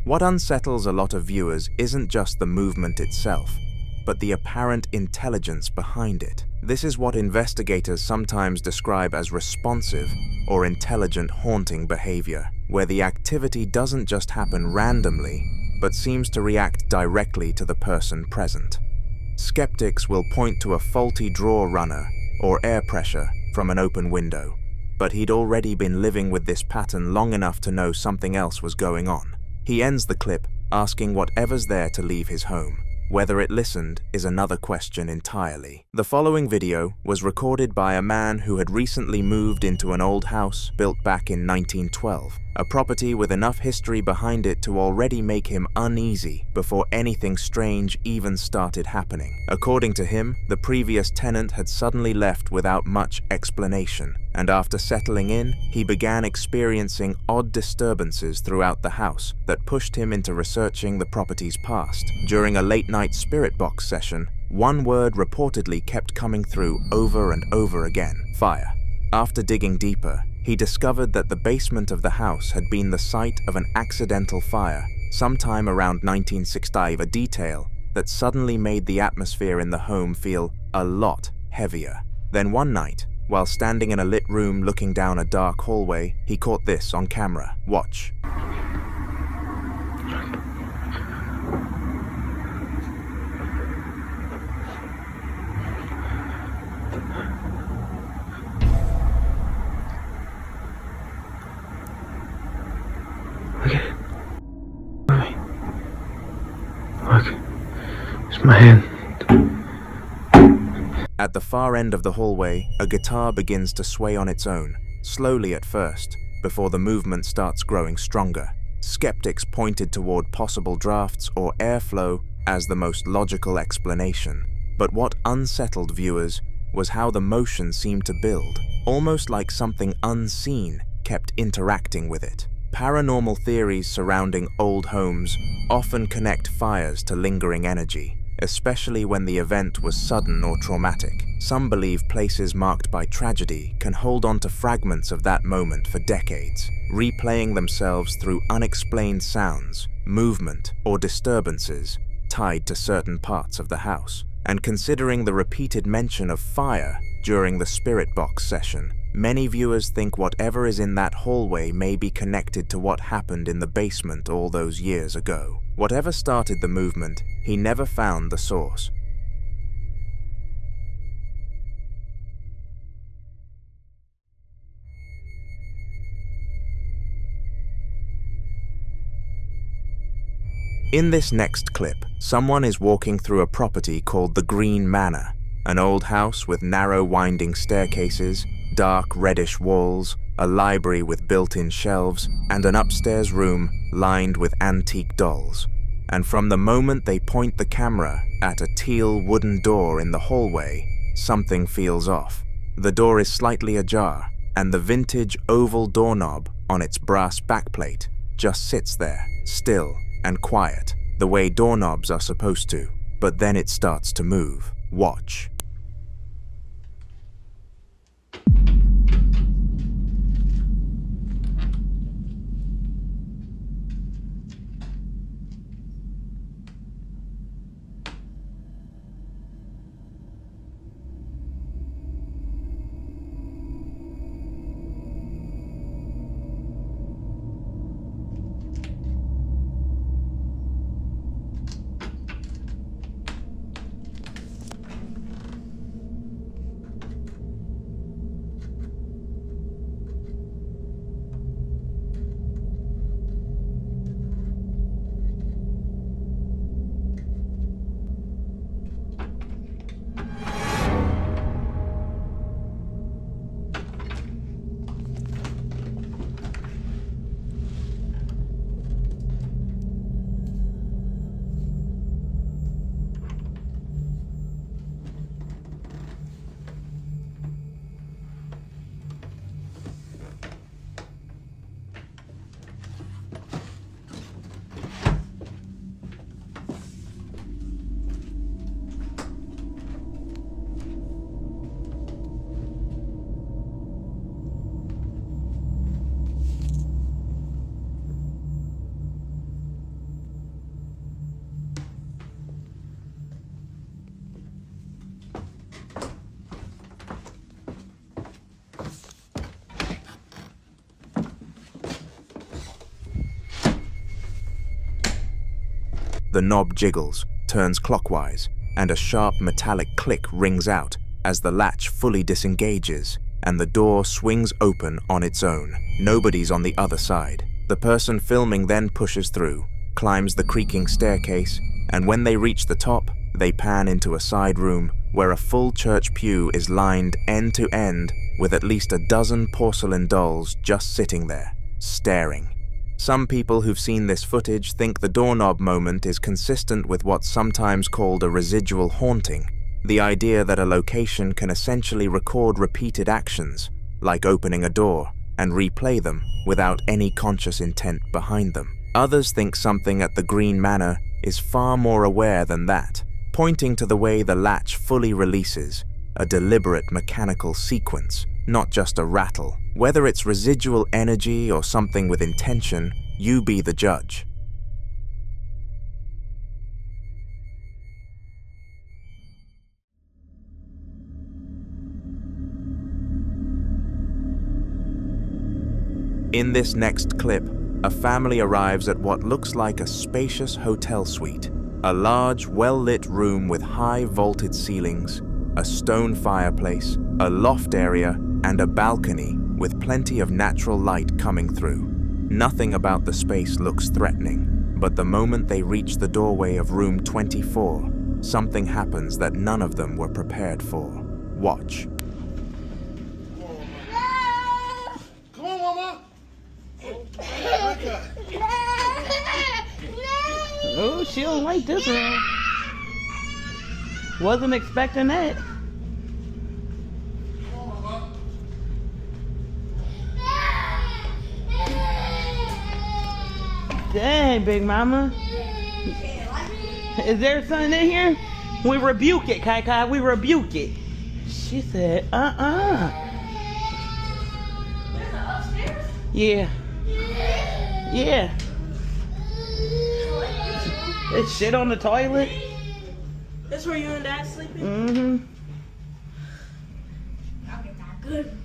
What unsettles a lot of viewers isn't just the movement itself, but the apparent intelligence behind it. This is what investigators sometimes describe as responsive or intelligent haunting behavior, where the activity doesn't just happen randomly, but seems to react directly to the person present. Skeptics will point to a faulty drawer runner or air pressure from an open window, but he'd already been living with this pattern long enough to know something else was going on. He ends the clip asking whatever's there to leave his home. Whether it listened is another question entirely. The following video was recorded by a man who had recently moved into an old house built back in 1912, a property with enough history behind it to already make him uneasy before anything strange even started happening. According to him, the previous tenant had suddenly left without much explanation, and after settling in, he began experiencing odd disturbances throughout the house that pushed him into researching the property's past. During a late-night spirit box session, one word reportedly kept coming through over and over again: fire. After digging deeper, he discovered that the basement of the house had been the site of an accidental fire sometime around 1965, a detail that suddenly made the atmosphere in the home feel a lot heavier. Then one night, while standing in a lit room looking down a dark hallway, he caught this on camera. Watch. Look, it's my hand. At the far end of the hallway, a guitar begins to sway on its own, slowly at first, before the movement starts growing stronger. Skeptics pointed toward possible drafts or airflow as the most logical explanation. But what unsettled viewers was how the motion seemed to build, almost like something unseen kept interacting with it. Paranormal theories surrounding old homes often connect fires to lingering energy, especially when the event was sudden or traumatic. Some believe places marked by tragedy can hold on to fragments of that moment for decades, replaying themselves through unexplained sounds, movement, or disturbances tied to certain parts of the house. And considering the repeated mention of fire during the spirit box session, many viewers think whatever is in that hallway may be connected to what happened in the basement all those years ago. Whatever started the movement, he never found the source. In this next clip, someone is walking through a property called the Green Manor, an old house with narrow winding staircases, dark reddish walls, a library with built-in shelves, and an upstairs room lined with antique dolls. And from the moment they point the camera at a teal wooden door in the hallway, something feels off. The door is slightly ajar, and the vintage oval doorknob on its brass backplate just sits there, still and quiet, the way doorknobs are supposed to. But then it starts to move. Watch. The knob jiggles, turns clockwise, and a sharp metallic click rings out as the latch fully disengages and the door swings open on its own. Nobody's on the other side. The person filming then pushes through, climbs the creaking staircase, and when they reach the top, they pan into a side room where a full church pew is lined end to end with at least a dozen porcelain dolls just sitting there, staring. Some people who've seen this footage think the doorknob moment is consistent with what's sometimes called a residual haunting, the idea that a location can essentially record repeated actions, like opening a door, and replay them without any conscious intent behind them. Others think something at the Green Manor is far more aware than that, pointing to the way the latch fully releases, a deliberate mechanical sequence, not just a rattle. Whether it's residual energy or something with intention, you be the judge. In this next clip, a family arrives at what looks like a spacious hotel suite. A large, well-lit room with high vaulted ceilings, a stone fireplace, a loft area, and a balcony with plenty of natural light coming through. Nothing about the space looks threatening, but the moment they reach the doorway of room 24, something happens that none of them were prepared for. Watch. Come on, Mama! Oh, she don't like this one. Wasn't expecting that. Dang, Big Mama. Is there something in here? We rebuke it, Kai Kai. We rebuke it. She said, Yeah. Yeah. It's shit on the toilet. That's where you and Dad sleeping? Mm-hmm. Okay, not good.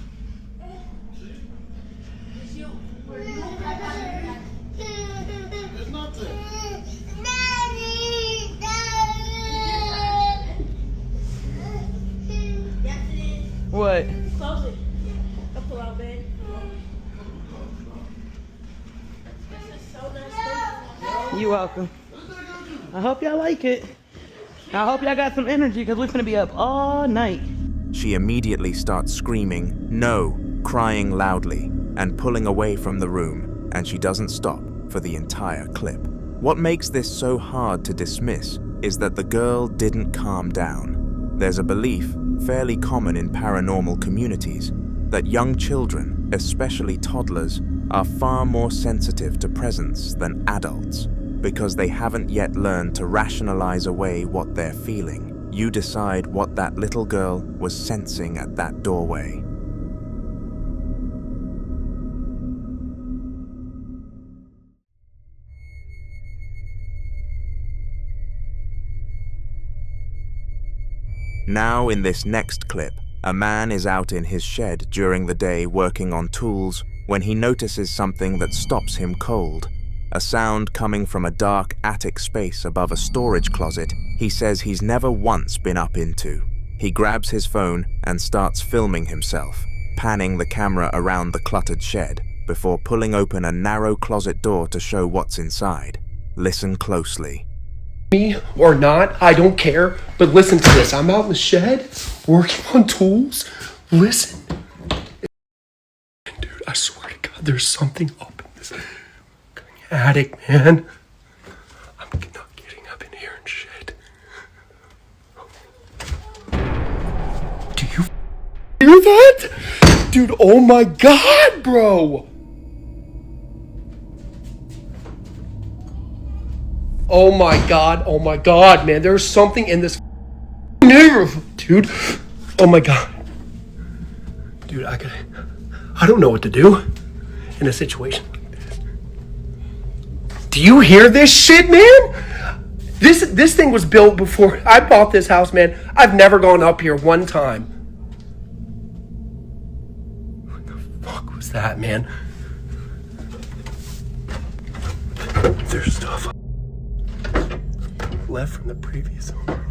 There's nothing. What? Close it. I'll pull out bed. This is so nice. You welcome. I hope y'all like it. I hope y'all got some energy because we're gonna be up all night. She immediately starts screaming, no, crying loudly, and pulling away from the room, and she doesn't stop for the entire clip. What makes this so hard to dismiss is that the girl didn't calm down. There's a belief, fairly common in paranormal communities, that young children, especially toddlers, are far more sensitive to presence than adults, because they haven't yet learned to rationalize away what they're feeling. You decide what that little girl was sensing at that doorway. Now in this next clip, a man is out in his shed during the day working on tools when he notices something that stops him cold. A sound coming from a dark attic space above a storage closet he says he's never once been up into. He grabs his phone and starts filming himself, panning the camera around the cluttered shed before pulling open a narrow closet door to show what's inside. Listen closely. Me or not, I don't care, but listen to this. I'm out in the shed working on tools. Listen. Dude, I swear to God, there's something up in this attic, man. I'm not getting up in here and shit. Do you hear that? Dude, oh my God, bro. Oh my God, man. There's something in this neighborhood, dude. Oh my God. Dude, I don't know what to do in a situation like this. Do you hear this shit, man? This thing was built before I bought this house, man. I've never gone up here one time. What the fuck was that, man? There's stuff. left from the previous owner.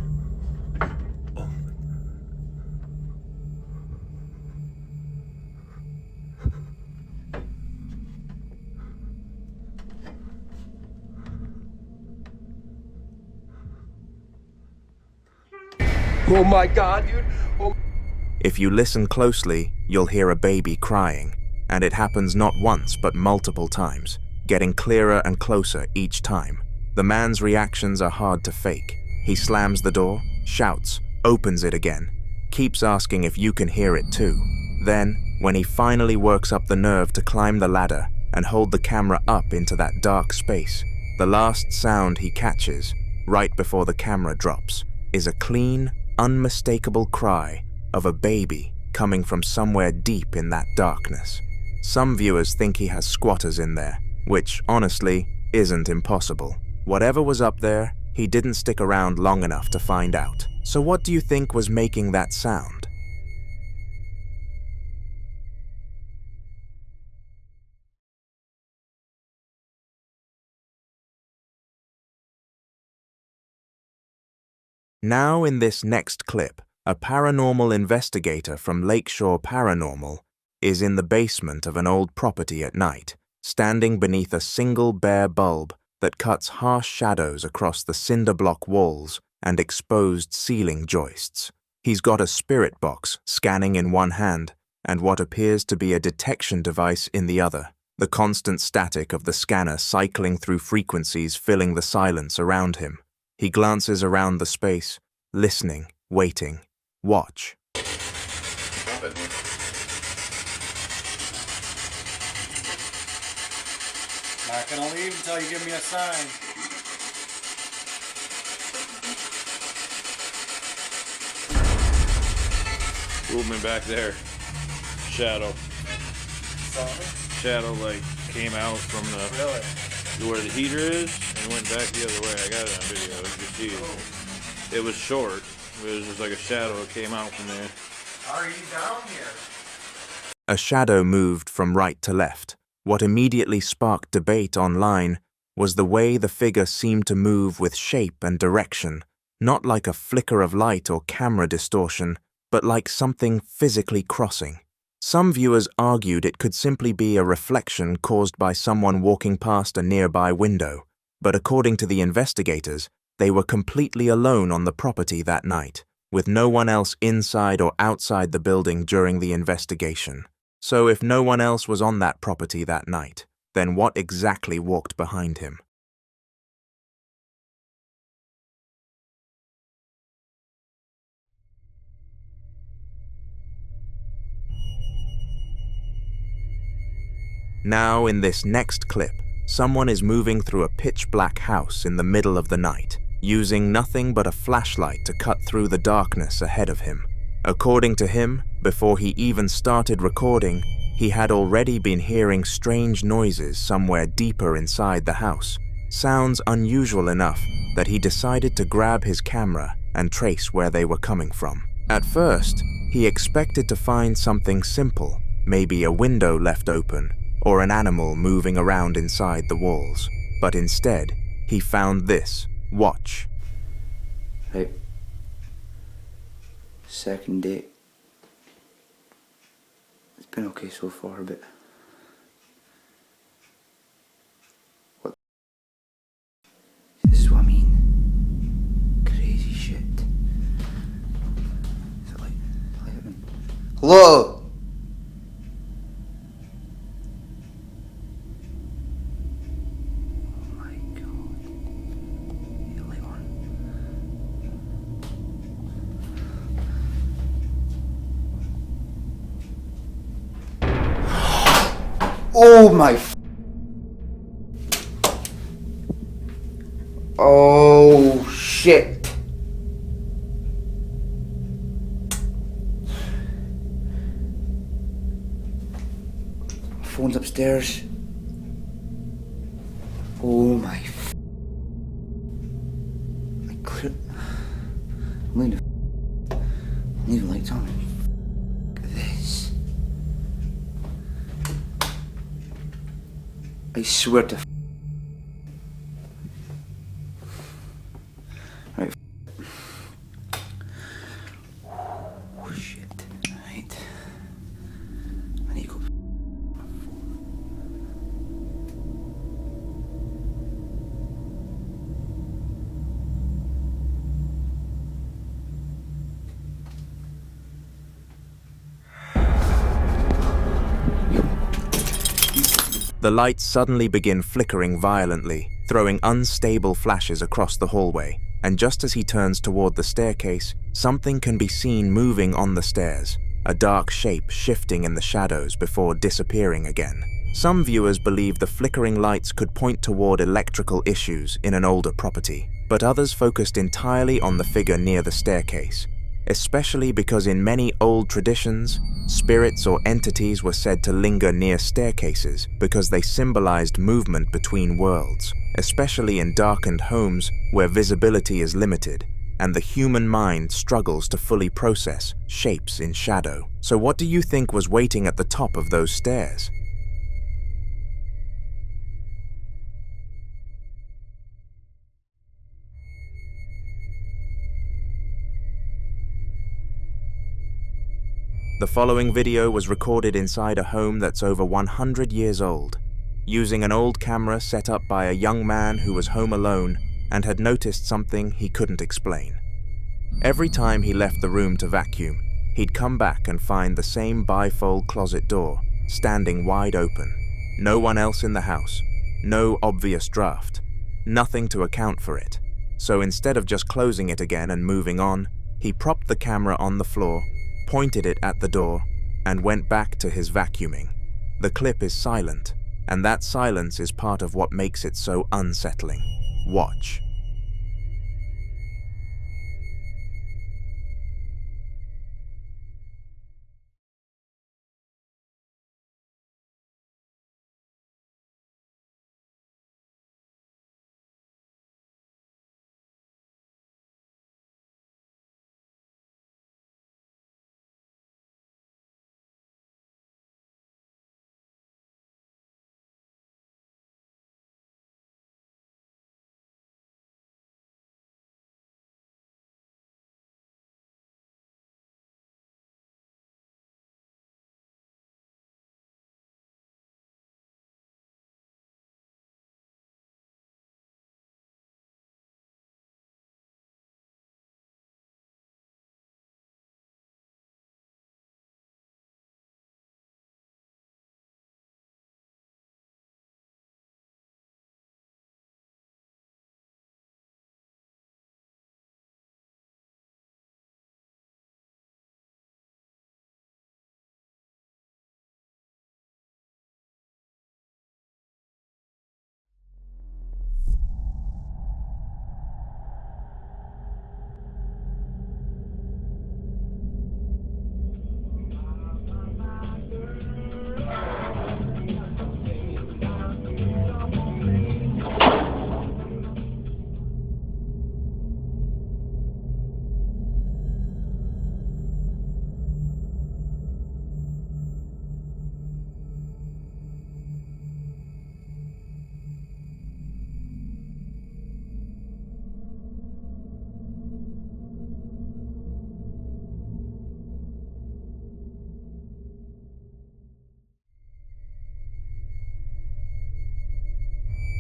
Oh my god, dude. Oh. If you listen closely, you'll hear a baby crying, and it happens not once but multiple times, getting clearer and closer each time. The man's reactions are hard to fake. He slams the door, shouts, opens it again, keeps asking if you can hear it too. Then, when he finally works up the nerve to climb the ladder and hold the camera up into that dark space, the last sound he catches, right before the camera drops, is a clean, unmistakable cry of a baby coming from somewhere deep in that darkness. Some viewers think he has squatters in there, which, honestly, isn't impossible. Whatever was up there, he didn't stick around long enough to find out. So what do you think was making that sound? Now in this next clip, a paranormal investigator from Lakeshore Paranormal is in the basement of an old property at night, standing beneath a single bare bulb that cuts harsh shadows across the cinder block walls and exposed ceiling joists. He's got a spirit box scanning in one hand and what appears to be a detection device in the other, the constant static of the scanner cycling through frequencies filling the silence around him. He glances around the space, listening, waiting. Watch. Not gonna leave until you give me a sign. Movement back there. Shadow. Shadow like came out from the where the heater is and went back the other way. I got it on video. You can see it. It was short. It was just like a shadow that came out from there. Are you down here? A shadow moved from right to left. What immediately sparked debate online was the way the figure seemed to move with shape and direction, not like a flicker of light or camera distortion, but like something physically crossing. Some viewers argued it could simply be a reflection caused by someone walking past a nearby window, but according to the investigators, they were completely alone on the property that night, with no one else inside or outside the building during the investigation. So if no one else was on that property that night, then what exactly walked behind him? Now, in this next clip, someone is moving through a pitch-black house in the middle of the night, using nothing but a flashlight to cut through the darkness ahead of him. According to him, before he even started recording, he had already been hearing strange noises somewhere deeper inside the house, sounds unusual enough that he decided to grab his camera and trace where they were coming from. At first, he expected to find something simple, maybe a window left open, or an animal moving around inside the walls. But instead, he found this. Watch. Right. Second date. It's been okay so far, but... What? This is what I mean. Crazy shit. Is it like... Hello? Oh my Oh shit. Phone's upstairs. Oh my I'm leaving lights on. Look at this. I swear to The lights suddenly begin flickering violently, throwing unstable flashes across the hallway, and just as he turns toward the staircase, something can be seen moving on the stairs, a dark shape shifting in the shadows before disappearing again. Some viewers believe the flickering lights could point toward electrical issues in an older property, but others focused entirely on the figure near the staircase, especially because in many old traditions, spirits or entities were said to linger near staircases because they symbolized movement between worlds, especially in darkened homes where visibility is limited and the human mind struggles to fully process shapes in shadow. So what do you think was waiting at the top of those stairs? The following video was recorded inside a home that's over 100 years old, using an old camera set up by a young man who was home alone and had noticed something he couldn't explain. Every time he left the room to vacuum, he'd come back and find the same bifold closet door standing wide open. No one else in the house, no obvious draft, nothing to account for it. So instead of just closing it again and moving on, he propped the camera on the floor, pointed it at the door, and went back to his vacuuming. The clip is silent, and that silence is part of what makes it so unsettling. Watch.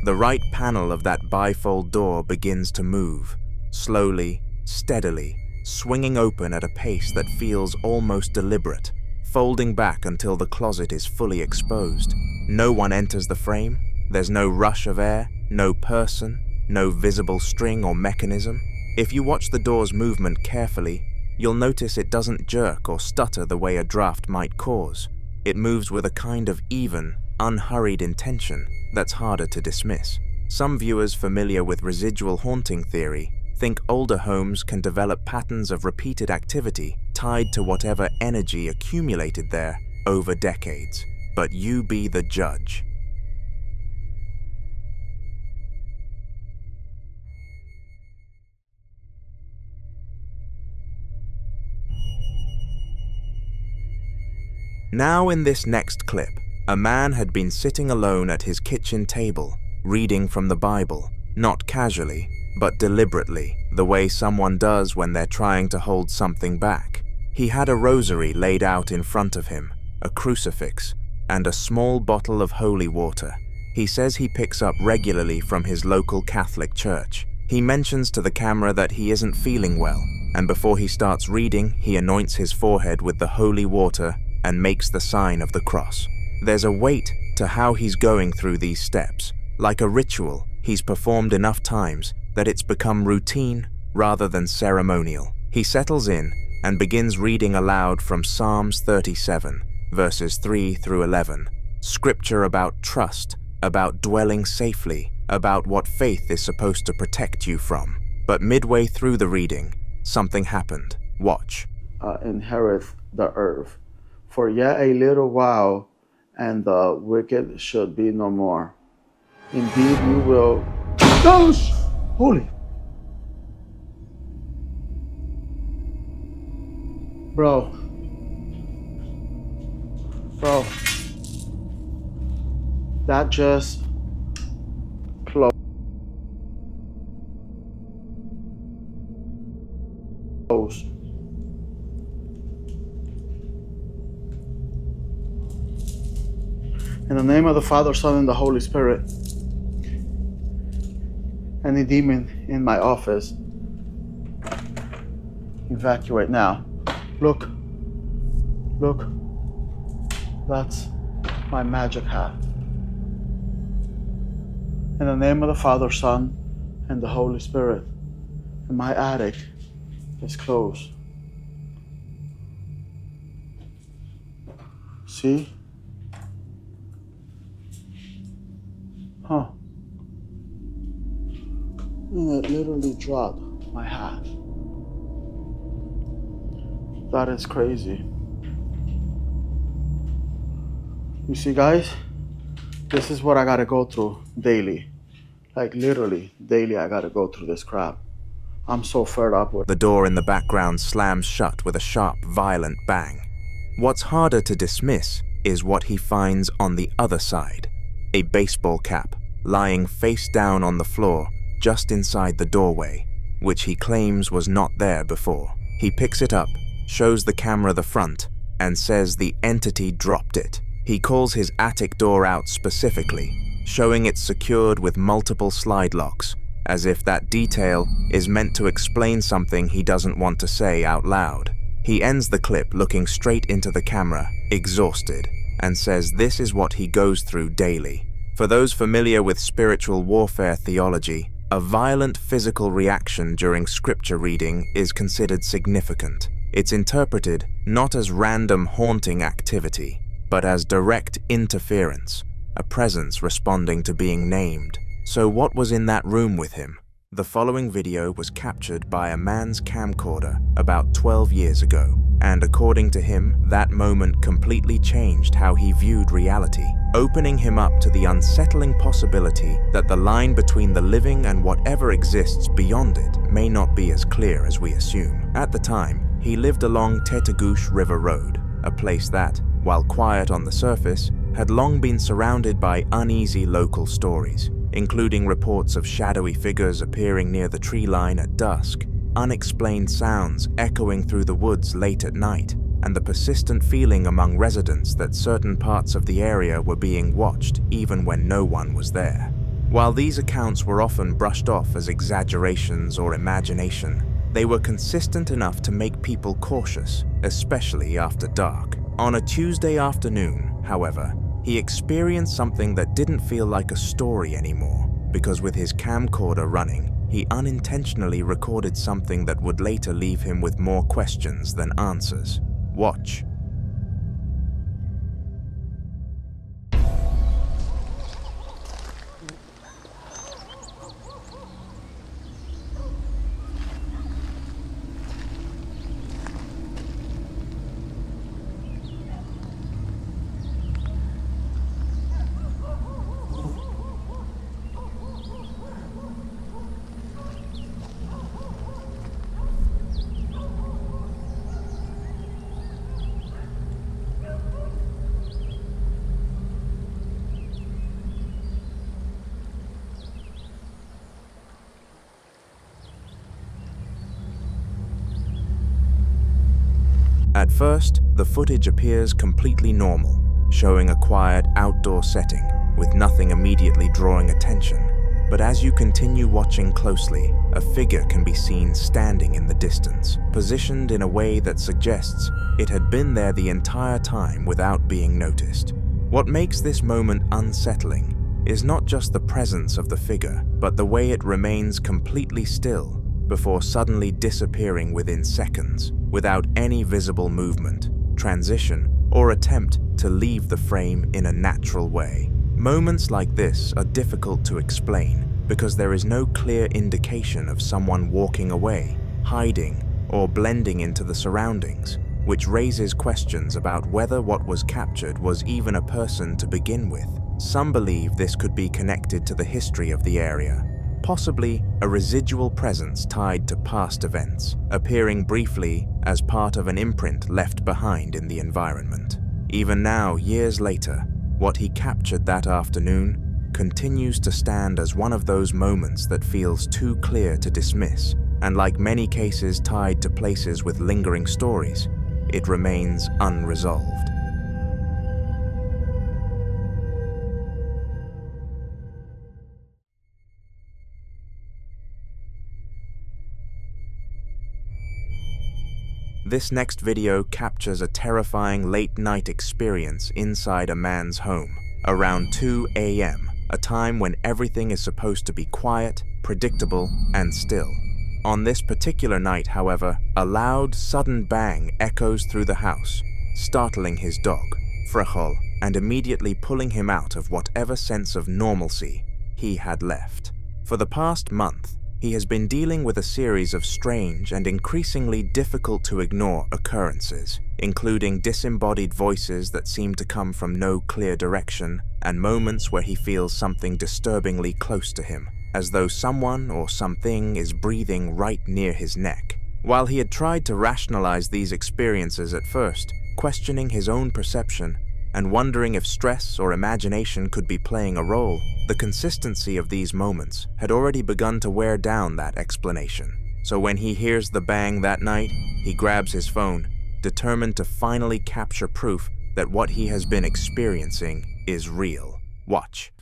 The right panel of that bifold door begins to move, slowly, steadily, swinging open at a pace that feels almost deliberate, folding back until the closet is fully exposed. No one enters the frame, there's no rush of air, no person, no visible string or mechanism. If you watch the door's movement carefully, you'll notice it doesn't jerk or stutter the way a draft might cause. It moves with a kind of even, unhurried intention that's harder to dismiss. Some viewers familiar with residual haunting theory think older homes can develop patterns of repeated activity tied to whatever energy accumulated there over decades. But you be the judge. Now in this next clip, a man had been sitting alone at his kitchen table, reading from the Bible, not casually, but deliberately, the way someone does when they're trying to hold something back. He had a rosary laid out in front of him, a crucifix, and a small bottle of holy water. He says he picks up regularly from his local Catholic church. He mentions to the camera that he isn't feeling well, and before he starts reading, he anoints his forehead with the holy water and makes the sign of the cross. There's a weight to how he's going through these steps. Like a ritual, he's performed enough times that it's become routine rather than ceremonial. He settles in and begins reading aloud from Psalms 37, verses 3 through 11, scripture about trust, about dwelling safely, about what faith is supposed to protect you from. But midway through the reading, something happened. Watch. Inherit the earth. For yet a little while, and the wicked should be no more. Indeed, you will. Gosh! Holy. Bro. That just closed. In the name of the Father, Son, and the Holy Spirit, any demon in my office, evacuate now. Look, that's my magic hat. In the name of the Father, Son, and the Holy Spirit, and my attic is closed. See? Huh. And it literally dropped my hat. That is crazy. You see, guys, this is what I gotta go through daily. Like literally, daily I gotta go through this crap. I'm so fed up with it. The door in the background slams shut with a sharp, violent bang. What's harder to dismiss is what he finds on the other side. A baseball cap lying face down on the floor just inside the doorway, which he claims was not there before. He picks it up, shows the camera the front, and says the entity dropped it. He calls his attic door out specifically, showing it secured with multiple slide locks, as if that detail is meant to explain something he doesn't want to say out loud. He ends the clip looking straight into the camera, exhausted, and says this is what he goes through daily. For those familiar with spiritual warfare theology, a violent physical reaction during scripture reading is considered significant. It's interpreted not as random haunting activity, but as direct interference, a presence responding to being named. So what was in that room with him? The following video was captured by a man's camcorder about 12 years ago, and according to him, that moment completely changed how he viewed reality, opening him up to the unsettling possibility that the line between the living and whatever exists beyond it may not be as clear as we assume. At the time, he lived along Tetagouche River Road, a place that, while quiet on the surface, had long been surrounded by uneasy local stories, including reports of shadowy figures appearing near the tree line at dusk, unexplained sounds echoing through the woods late at night, and the persistent feeling among residents that certain parts of the area were being watched even when no one was there. While these accounts were often brushed off as exaggerations or imagination, they were consistent enough to make people cautious, especially after dark. On a Tuesday afternoon, however, he experienced something that didn't feel like a story anymore, because with his camcorder running, he unintentionally recorded something that would later leave him with more questions than answers. Watch. At first, the footage appears completely normal, showing a quiet outdoor setting with nothing immediately drawing attention. But as you continue watching closely, a figure can be seen standing in the distance, positioned in a way that suggests it had been there the entire time without being noticed. What makes this moment unsettling is not just the presence of the figure, but the way it remains completely still before suddenly disappearing within seconds, without any visible movement, transition, or attempt to leave the frame in a natural way. Moments like this are difficult to explain because there is no clear indication of someone walking away, hiding, or blending into the surroundings, which raises questions about whether what was captured was even a person to begin with. Some believe this could be connected to the history of the area, possibly a residual presence tied to past events, appearing briefly as part of an imprint left behind in the environment. Even now, years later, what he captured that afternoon continues to stand as one of those moments that feels too clear to dismiss, and like many cases tied to places with lingering stories, it remains unresolved. This next video captures a terrifying late-night experience inside a man's home, around 2 a.m., a time when everything is supposed to be quiet, predictable, and still. On this particular night, however, a loud, sudden bang echoes through the house, startling his dog, Frechel, and immediately pulling him out of whatever sense of normalcy he had left. For the past month, he has been dealing with a series of strange and increasingly difficult to ignore occurrences, including disembodied voices that seem to come from no clear direction, and moments where he feels something disturbingly close to him, as though someone or something is breathing right near his neck. While he had tried to rationalize these experiences at first, questioning his own perception and wondering if stress or imagination could be playing a role, the consistency of these moments had already begun to wear down that explanation. So when he hears the bang that night, he grabs his phone, determined to finally capture proof that what he has been experiencing is real. Watch.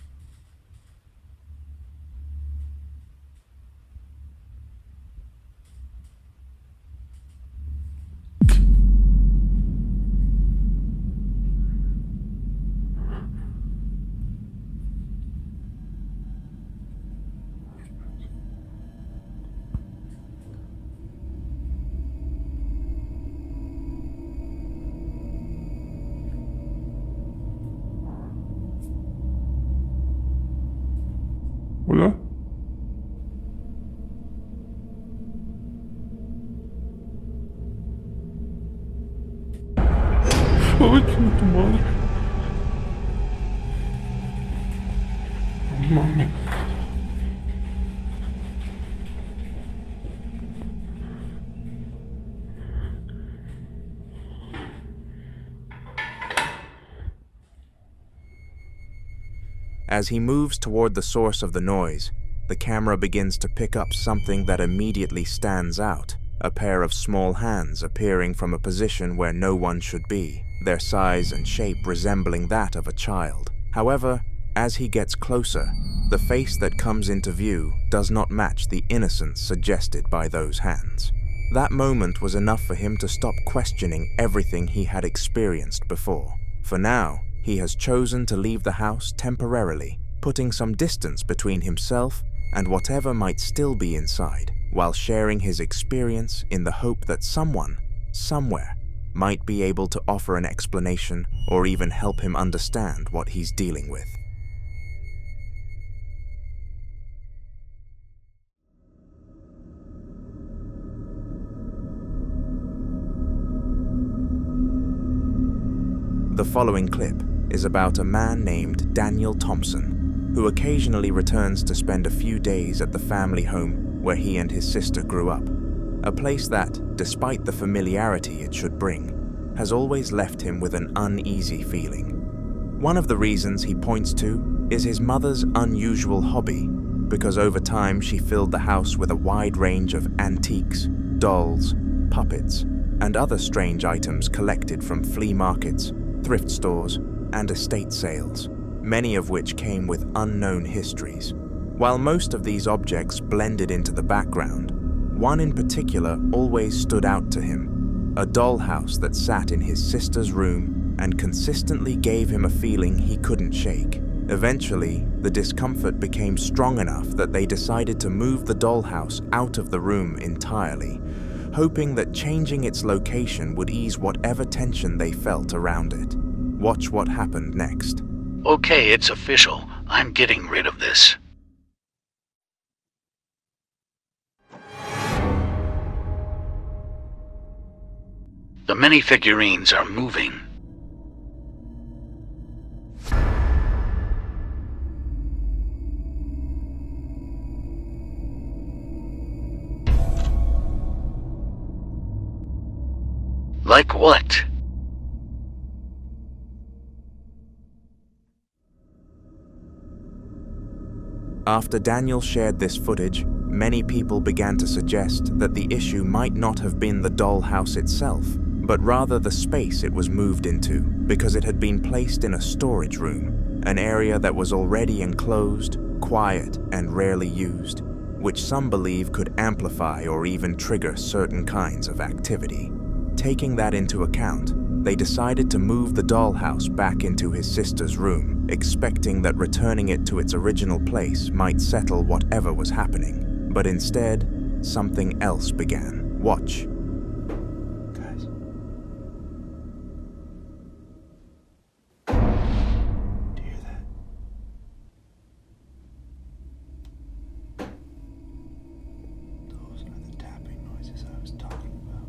Hola. Ay, chinga tu madre. No mames. As he moves toward the source of the noise, the camera begins to pick up something that immediately stands out, a pair of small hands appearing from a position where no one should be, their size and shape resembling that of a child. However, as he gets closer, the face that comes into view does not match the innocence suggested by those hands. That moment was enough for him to stop questioning everything he had experienced before. For now, he has chosen to leave the house temporarily, putting some distance between himself and whatever might still be inside, while sharing his experience in the hope that someone, somewhere, might be able to offer an explanation or even help him understand what he's dealing with. The following clip is about a man named Daniel Thompson, who occasionally returns to spend a few days at the family home where he and his sister grew up, a place that, despite the familiarity it should bring, has always left him with an uneasy feeling. One of the reasons he points to is his mother's unusual hobby, because over time she filled the house with a wide range of antiques, dolls, puppets, and other strange items collected from flea markets, thrift stores, and estate sales, many of which came with unknown histories. While most of these objects blended into the background, one in particular always stood out to him, a dollhouse that sat in his sister's room and consistently gave him a feeling he couldn't shake. Eventually, the discomfort became strong enough that they decided to move the dollhouse out of the room entirely, hoping that changing its location would ease whatever tension they felt around it. Watch what happened next. Okay, it's official. I'm getting rid of this. The mini figurines are moving. Like what? After Daniel shared this footage, many people began to suggest that the issue might not have been the dollhouse itself, but rather the space it was moved into, because it had been placed in a storage room, an area that was already enclosed, quiet, and rarely used, which some believe could amplify or even trigger certain kinds of activity. Taking that into account, they decided to move the dollhouse back into his sister's room, expecting that returning it to its original place might settle whatever was happening. But instead, something else began. Watch. Guys. Do you hear that? Those are the tapping noises I was talking about.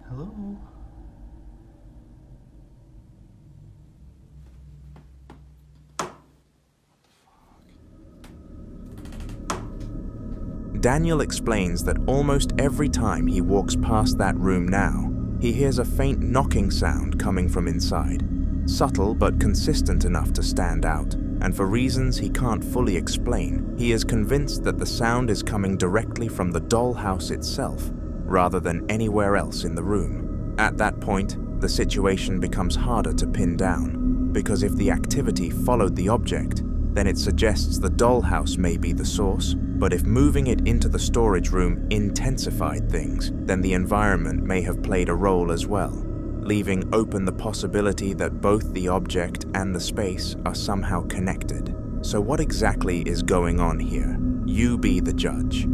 Hello? Daniel explains that almost every time he walks past that room now, he hears a faint knocking sound coming from inside, subtle but consistent enough to stand out, and for reasons he can't fully explain, he is convinced that the sound is coming directly from the dollhouse itself, rather than anywhere else in the room. At that point, the situation becomes harder to pin down, because if the activity followed the object, then it suggests the dollhouse may be the source, but if moving it into the storage room intensified things, then the environment may have played a role as well, leaving open the possibility that both the object and the space are somehow connected. So what exactly is going on here? You be the judge.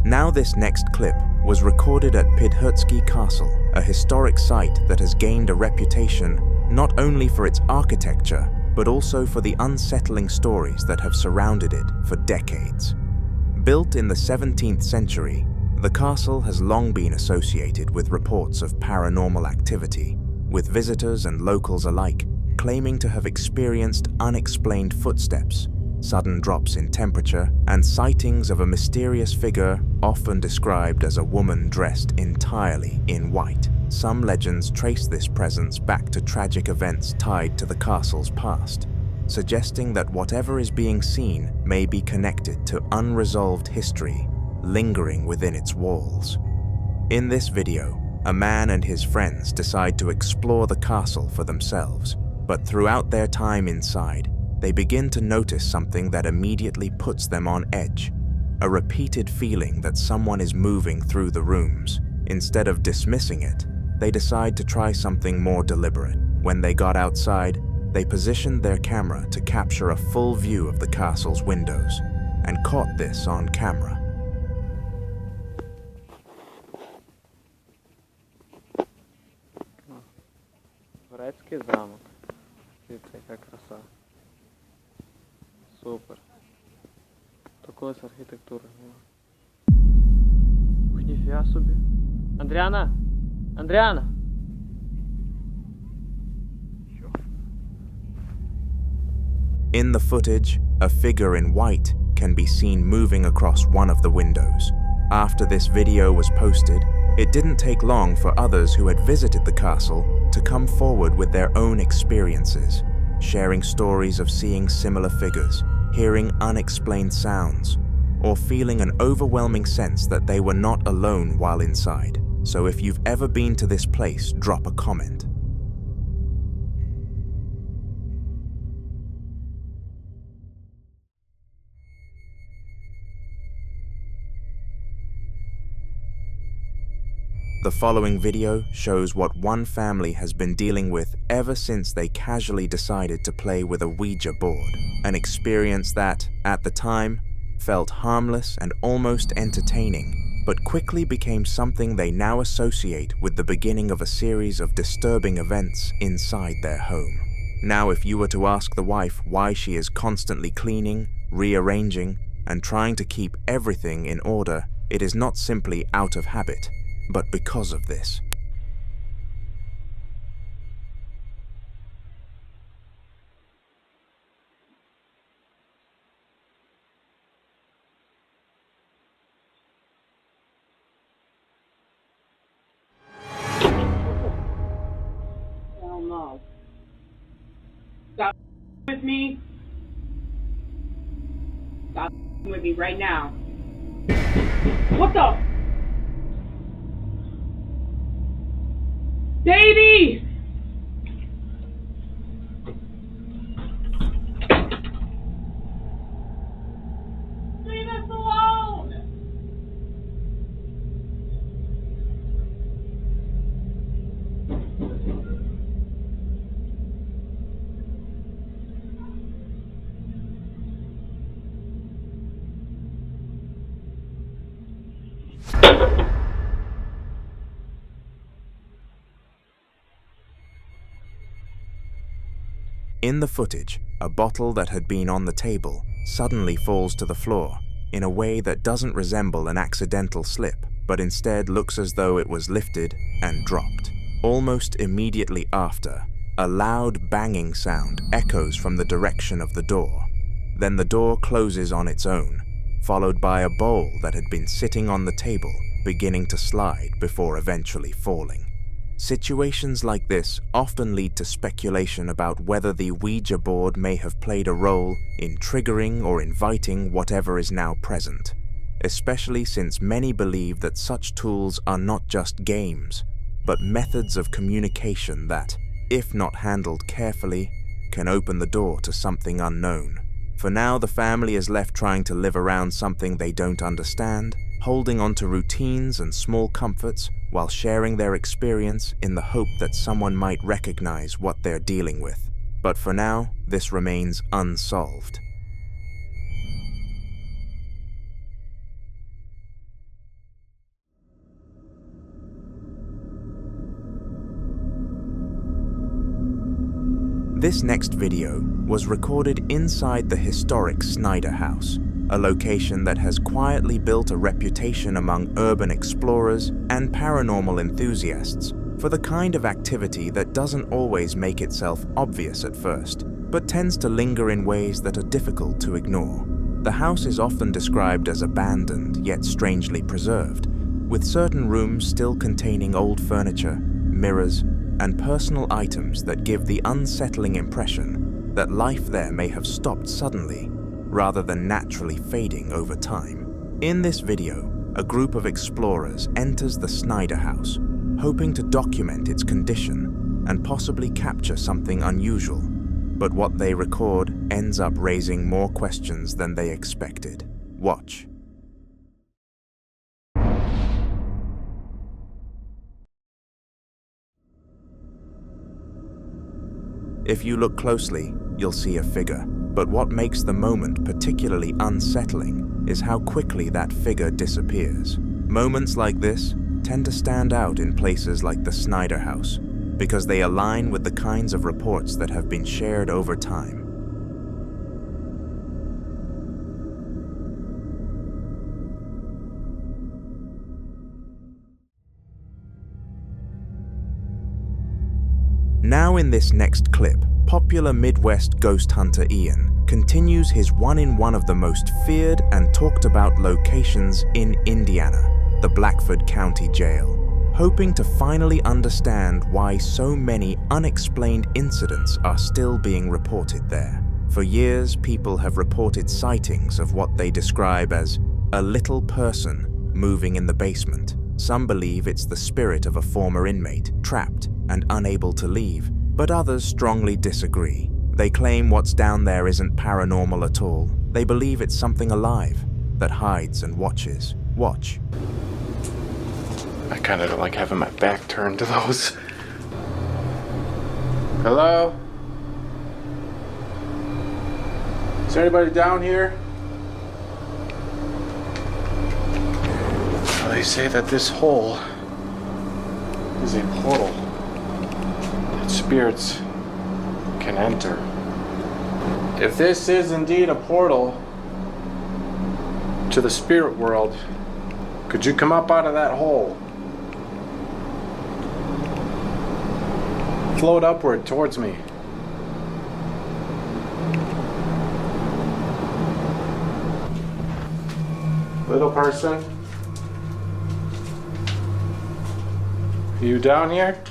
Now this next clip was recorded at Pidhurtsky Castle, a historic site that has gained a reputation not only for its architecture, but also for the unsettling stories that have surrounded it for decades. Built in the 17th century, the castle has long been associated with reports of paranormal activity, with visitors and locals alike claiming to have experienced unexplained footsteps, sudden drops in temperature, and sightings of a mysterious figure often described as a woman dressed entirely in white. Some legends trace this presence back to tragic events tied to the castle's past, suggesting that whatever is being seen may be connected to unresolved history lingering within its walls. In this video, a man and his friends decide to explore the castle for themselves, but throughout their time inside, they begin to notice something that immediately puts them on edge. A repeated feeling that someone is moving through the rooms. Instead of dismissing it, they decide to try something more deliberate. When they got outside, they positioned their camera to capture a full view of the castle's windows, and caught this on camera. Турецкий замок. Дивіться, яка краса. Супер. Такої архітектури нема. Ух, ніфіга собі. Андріана! Андріана! In the footage, a figure in white can be seen moving across one of the windows. After this video was posted, it didn't take long for others who had visited the castle to come forward with their own experiences, sharing stories of seeing similar figures, hearing unexplained sounds, or feeling an overwhelming sense that they were not alone while inside. So if you've ever been to this place, drop a comment. The following video shows what one family has been dealing with ever since they casually decided to play with a Ouija board, an experience that, at the time, felt harmless and almost entertaining, but quickly became something they now associate with the beginning of a series of disturbing events inside their home. Now, if you were to ask the wife why she is constantly cleaning, rearranging, and trying to keep everything in order, it is not simply out of habit, but because of this. Hell no. Stop with me. Stop with me right now. What the? Baby! Leave us alone! In the footage, a bottle that had been on the table suddenly falls to the floor in a way that doesn't resemble an accidental slip, but instead looks as though it was lifted and dropped. Almost immediately after, a loud banging sound echoes from the direction of the door. Then the door closes on its own, followed by a bowl that had been sitting on the table beginning to slide before eventually falling. Situations like this often lead to speculation about whether the Ouija board may have played a role in triggering or inviting whatever is now present, especially since many believe that such tools are not just games, but methods of communication that, if not handled carefully, can open the door to something unknown. For now, the family is left trying to live around something they don't understand, holding on to routines and small comforts while sharing their experience in the hope that someone might recognize what they're dealing with. But for now, this remains unsolved. This next video was recorded inside the historic Snyder House, a location that has quietly built a reputation among urban explorers and paranormal enthusiasts for the kind of activity that doesn't always make itself obvious at first, but tends to linger in ways that are difficult to ignore. The house is often described as abandoned yet strangely preserved, with certain rooms still containing old furniture, mirrors, and personal items that give the unsettling impression that life there may have stopped suddenly, rather than naturally fading over time. In this video, a group of explorers enters the Snyder house, hoping to document its condition and possibly capture something unusual. But what they record ends up raising more questions than they expected. Watch. If you look closely, you'll see a figure. But what makes the moment particularly unsettling is how quickly that figure disappears. Moments like this tend to stand out in places like the Snyder house, because they align with the kinds of reports that have been shared over time. Now in this next clip, popular Midwest ghost hunter Ian continues his one in one of the most feared and talked about locations in Indiana, the Blackford County Jail, hoping to finally understand why so many unexplained incidents are still being reported there. For years, people have reported sightings of what they describe as a little person moving in the basement. Some believe it's the spirit of a former inmate, trapped and unable to leave, but others strongly disagree. They claim what's down there isn't paranormal at all. They believe it's something alive that hides and watches. Watch. I kind of like having my back turned to those. Hello? Is there anybody down here? Well, they say that this hole is a portal that spirits can enter. If this is indeed a portal to the spirit world, could you come up out of that hole? Float upward towards me. Little person? Are you down here?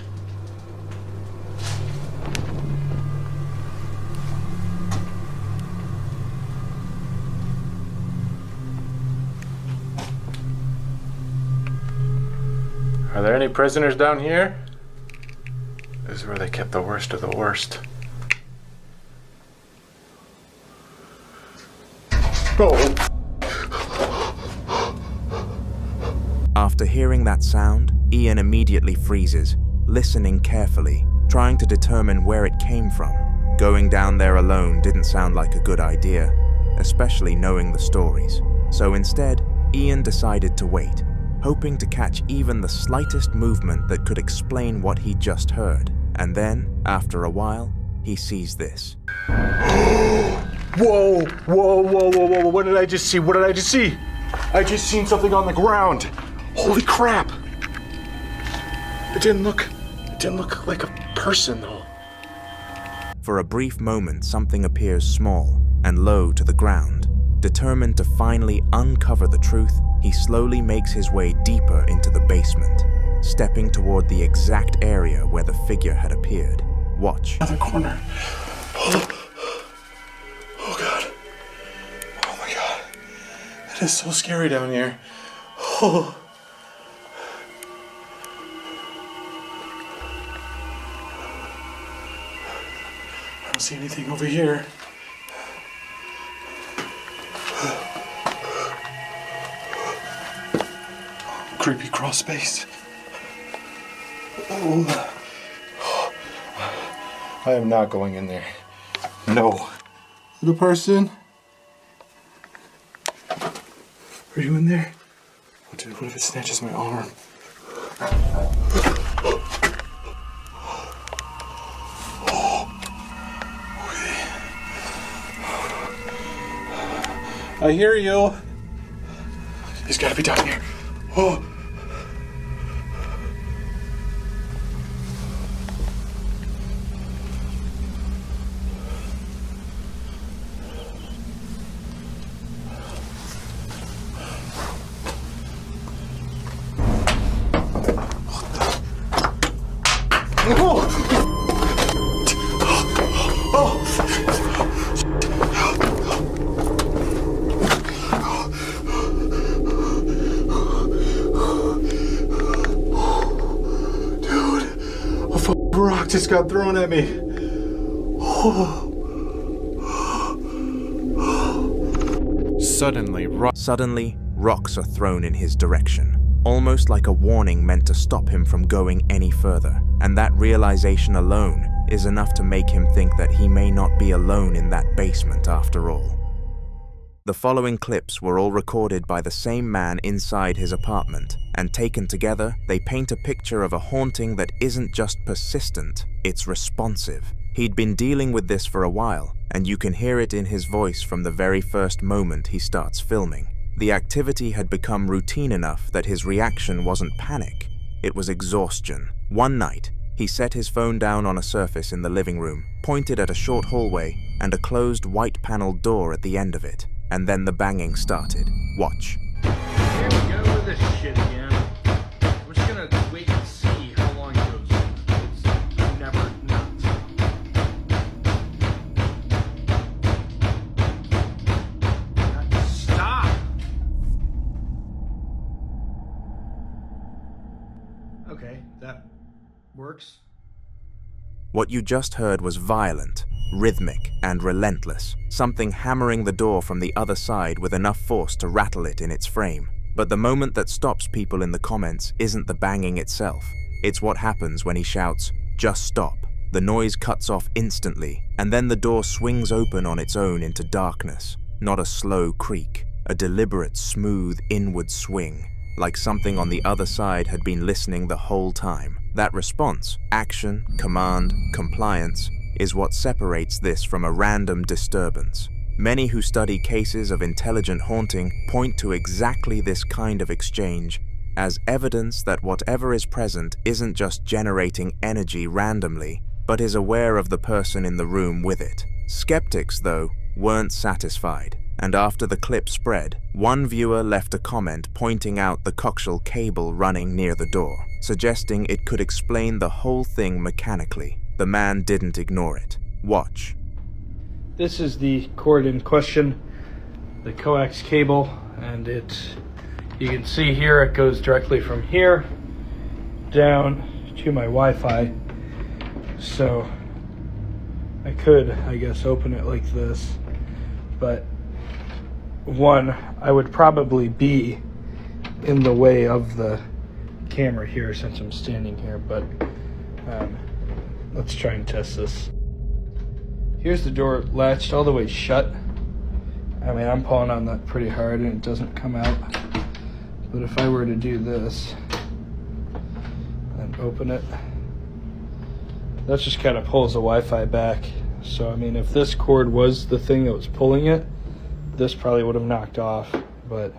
Are there any prisoners down here? This is where they kept the worst of the worst. Oh! After hearing that sound, Ian immediately freezes, listening carefully, trying to determine where it came from. Going down there alone didn't sound like a good idea, especially knowing the stories. So instead, Ian decided to wait, hoping to catch even the slightest movement that could explain what he just heard. And then, after a while, he sees this. Whoa, whoa, whoa, whoa, whoa, what did I just see? What did I just see? I just seen something on the ground. Holy crap. It didn't look like a person though. For a brief moment, something appears small and low to the ground. Determined to finally uncover the truth, he slowly makes his way deeper into the basement, stepping toward the exact area where the figure had appeared. Watch. Another corner. Oh God. Oh my God. It is so scary down here. Oh. I don't see anything over here. Creepy crawl space. Oh. I am not going in there. No. Little person? Are you in there? Oh, dude, what if it snatches my arm? I hear you. He's gotta be down here. Oh. rock just got thrown at me. Suddenly, rocks are thrown in his direction, almost like a warning meant to stop him from going any further. And that realization alone is enough to make him think that he may not be alone in that basement after all. The following clips were all recorded by the same man inside his apartment, and taken together, they paint a picture of a haunting that isn't just persistent, it's responsive. He'd been dealing with this for a while, and you can hear it in his voice from the very first moment he starts filming. The activity had become routine enough that his reaction wasn't panic, it was exhaustion. One night, he set his phone down on a surface in the living room, pointed at a short hallway and a closed white-paneled door at the end of it, and then the banging started. Watch. Here we go with this shit again. We're just gonna wait and see how long it goes. It's never nuts. Stop! Okay, that works. What you just heard was violent, rhythmic, and relentless, something hammering the door from the other side with enough force to rattle it in its frame. But the moment that stops people in the comments isn't the banging itself. It's what happens when he shouts, "Just stop." The noise cuts off instantly, and then the door swings open on its own into darkness. Not a slow creak, a deliberate, smooth, inward swing, like something on the other side had been listening the whole time. That response, action, command, compliance, is what separates this from a random disturbance. Many who study cases of intelligent haunting point to exactly this kind of exchange as evidence that whatever is present isn't just generating energy randomly, but is aware of the person in the room with it. Skeptics, though, weren't satisfied, and after the clip spread, one viewer left a comment pointing out the coaxial cable running near the door, suggesting it could explain the whole thing mechanically. The man didn't ignore it. Watch. This is the cord in question, the coax cable, and you can see here it goes directly from here down to my Wi-Fi. So I could, I guess, open it like this, but one, I would probably be in the way of the camera here since I'm standing here, but let's try and test this. Here's the door latched all the way shut. I mean, I'm pulling on that pretty hard and it doesn't come out. But if I were to do this and open it, that just kind of pulls the Wi-Fi back. So, I mean, if this cord was the thing that was pulling it, this probably would have knocked off, but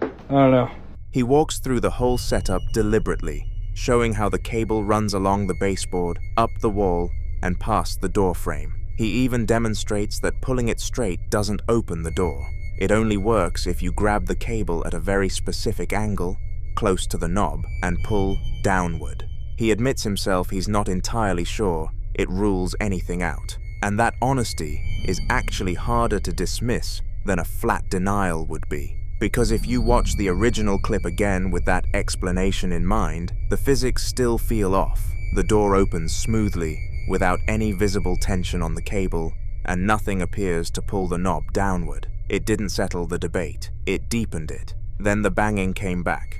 I don't know. He walks through the whole setup deliberately, showing how the cable runs along the baseboard, up the wall, and past the door frame. He even demonstrates that pulling it straight doesn't open the door. It only works if you grab the cable at a very specific angle, close to the knob, and pull downward. He admits himself he's not entirely sure it rules anything out, and that honesty is actually harder to dismiss than a flat denial would be. Because if you watch the original clip again with that explanation in mind, the physics still feel off. The door opens smoothly, without any visible tension on the cable, and nothing appears to pull the knob downward. It didn't settle the debate, it deepened it. Then the banging came back.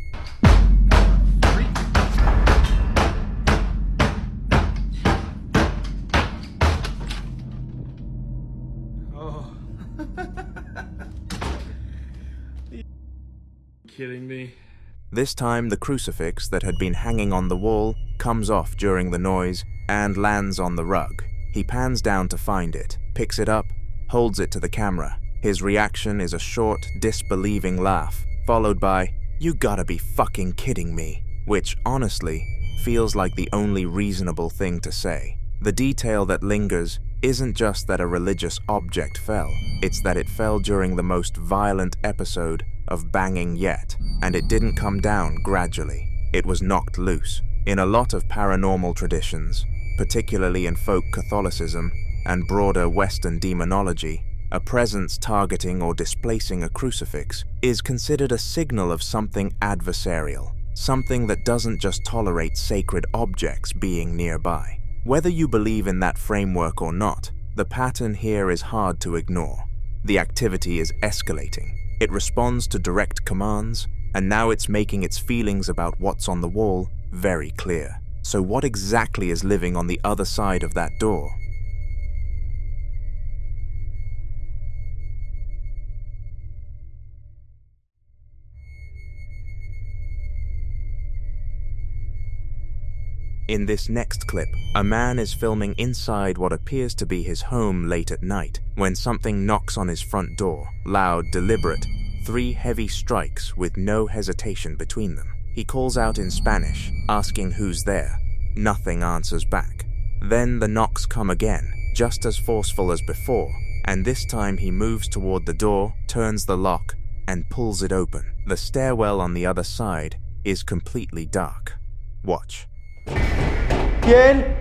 Oh. Kidding me? This time the crucifix that had been hanging on the wall comes off during the noise and lands on the rug. He pans down to find it, picks it up, holds it to the camera. His reaction is a short, disbelieving laugh, followed by, "You gotta be fucking kidding me," which, honestly, feels like the only reasonable thing to say. The detail that lingers isn't just that a religious object fell, it's that it fell during the most violent episode of banging yet, and it didn't come down gradually. It was knocked loose. In a lot of paranormal traditions, particularly in folk Catholicism and broader Western demonology, a presence targeting or displacing a crucifix is considered a signal of something adversarial, something that doesn't just tolerate sacred objects being nearby. Whether you believe in that framework or not, the pattern here is hard to ignore. The activity is escalating. It responds to direct commands, and now it's making its feelings about what's on the wall very clear. So what exactly is living on the other side of that door? In this next clip, a man is filming inside what appears to be his home late at night when something knocks on his front door, loud, deliberate, 3 heavy strikes with no hesitation between them. He calls out in Spanish, asking who's there. Nothing answers back. Then the knocks come again, just as forceful as before, and this time he moves toward the door, turns the lock, and pulls it open. The stairwell on the other side is completely dark. Watch. ¿Quién?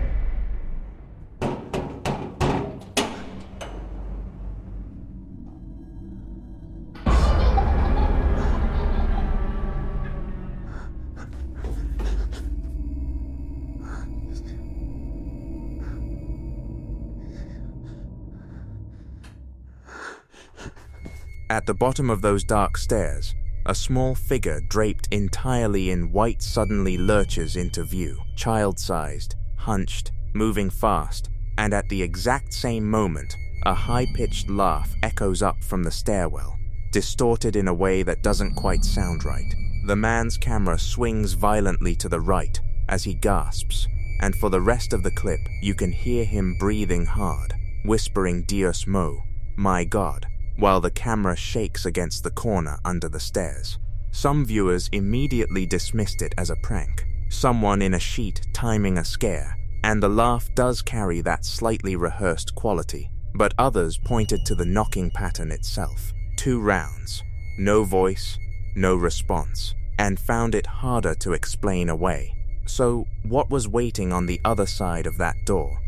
At the bottom of those dark stairs, a small figure draped entirely in white suddenly lurches into view, child-sized, hunched, moving fast, and at the exact same moment, a high-pitched laugh echoes up from the stairwell, distorted in a way that doesn't quite sound right. The man's camera swings violently to the right as he gasps, and for the rest of the clip, you can hear him breathing hard, whispering Dios mo, my God, while the camera shakes against the corner under the stairs. Some viewers immediately dismissed it as a prank, someone in a sheet timing a scare, and the laugh does carry that slightly rehearsed quality, but others pointed to the knocking pattern itself. 2 rounds, no voice, no response, and found it harder to explain away. So, what was waiting on the other side of that door?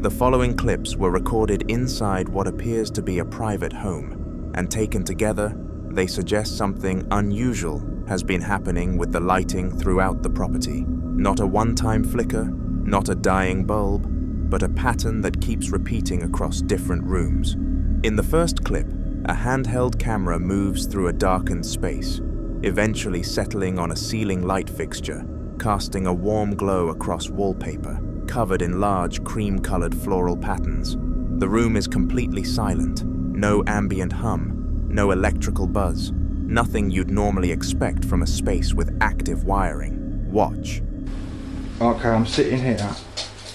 The following clips were recorded inside what appears to be a private home, and taken together, they suggest something unusual has been happening with the lighting throughout the property. Not a one-time flicker, not a dying bulb, but a pattern that keeps repeating across different rooms. In the first clip, a handheld camera moves through a darkened space, eventually settling on a ceiling light fixture, casting a warm glow across wallpaper, covered in large cream-colored floral patterns. The room is completely silent, no ambient hum, no electrical buzz, nothing you'd normally expect from a space with active wiring. Watch. Okay, I'm sitting here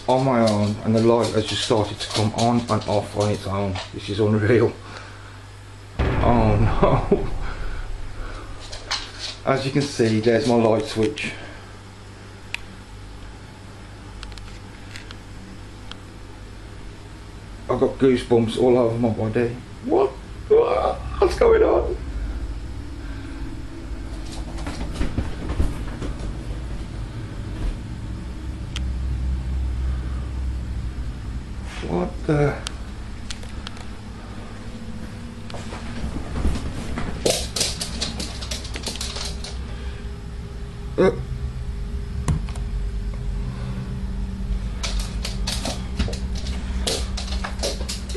on my own and the light has just started to come on and off on its own. This is unreal. Oh no. As you can see, there's my light switch. I've got goosebumps all over my body. What? What's going on? What the?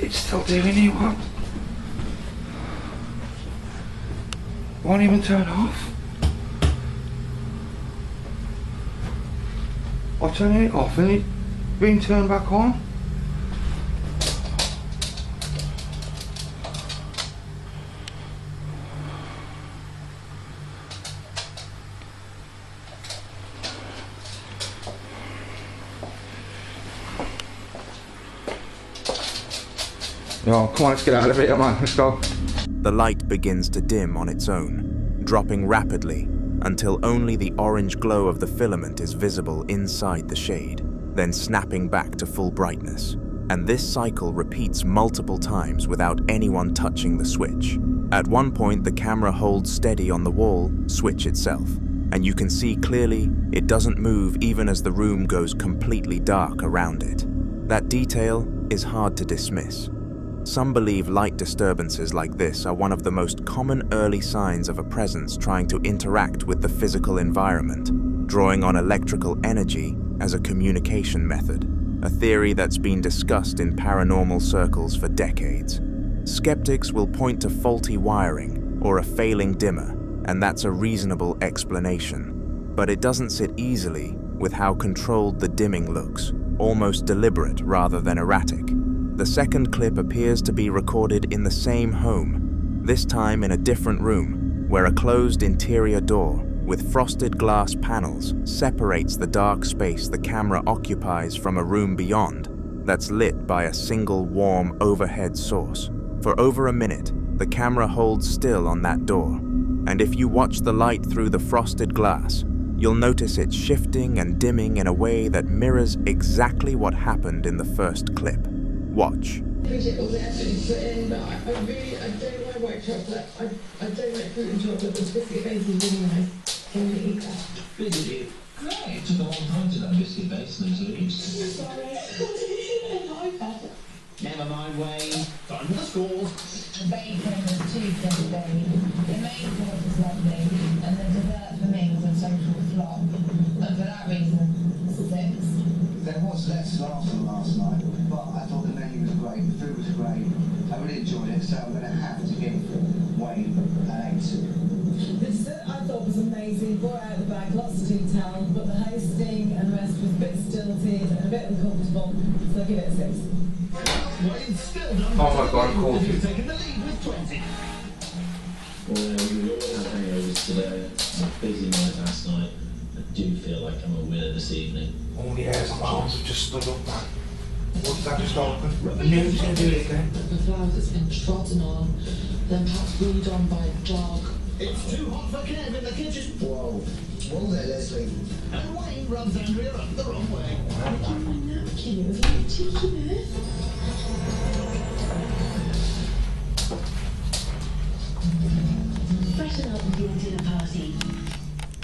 It's still doing it, what? Won't even turn off. I turned it off and it's been turned back on. Oh, come on, let's get out of here, man. Let's go. The light begins to dim on its own, dropping rapidly until only the orange glow of the filament is visible inside the shade, then snapping back to full brightness. And this cycle repeats multiple times without anyone touching the switch. At one point, the camera holds steady on the wall, switch itself, and you can see clearly it doesn't move even as the room goes completely dark around it. That detail is hard to dismiss. Some believe light disturbances like this are one of the most common early signs of a presence trying to interact with the physical environment, drawing on electrical energy as a communication method, a theory that's been discussed in paranormal circles for decades. Skeptics will point to faulty wiring or a failing dimmer, and that's a reasonable explanation. But it doesn't sit easily with how controlled the dimming looks, almost deliberate rather than erratic. The second clip appears to be recorded in the same home, this time in a different room, where a closed interior door with frosted glass panels separates the dark space the camera occupies from a room beyond that's lit by a single warm overhead source. For over a minute, the camera holds still on that door, and if you watch the light through the frosted glass, you'll notice it shifting and dimming in a way that mirrors exactly what happened in the first clip. Watch. Appreciate all the effort you put in, but I don't like white chocolate. I don't like fruit and chocolate, but biscuit base is really nice. Can you eat that? Really? Great. It took a long time to that biscuit base, and so used to. Sorry. Never mind, Wayne. Time for the scores. The bacon was too thin, babe. The main course was lovely, and the dessert for me was a total flop. And for that reason, 6. There was less laughter last night, but I thought the menu was great, the food was great. I really enjoyed it, so I'm going to have to give Wayne an 8. The dessert I thought was amazing, brought out the bag, lots of detail, but the hosting and the rest was a bit stilted and a bit uncomfortable, so I give it a 6. Oh my god, I'm cold. Well, we all had hangovers today. A busy night last night. I do feel like I'm a winner this evening. All the airs and arms have just stood up, man. What did that just open? The nuke's gonna do it again. The flowers that's been trodden on, then perhaps breed on by a dog. It's too hot for Kev in the kitchen. Whoa. Whoa there, Leslie. And Wayne rubs Andrea up the wrong way. I got my napkin, it was like a cheeky move. Freshen up with your dinner party.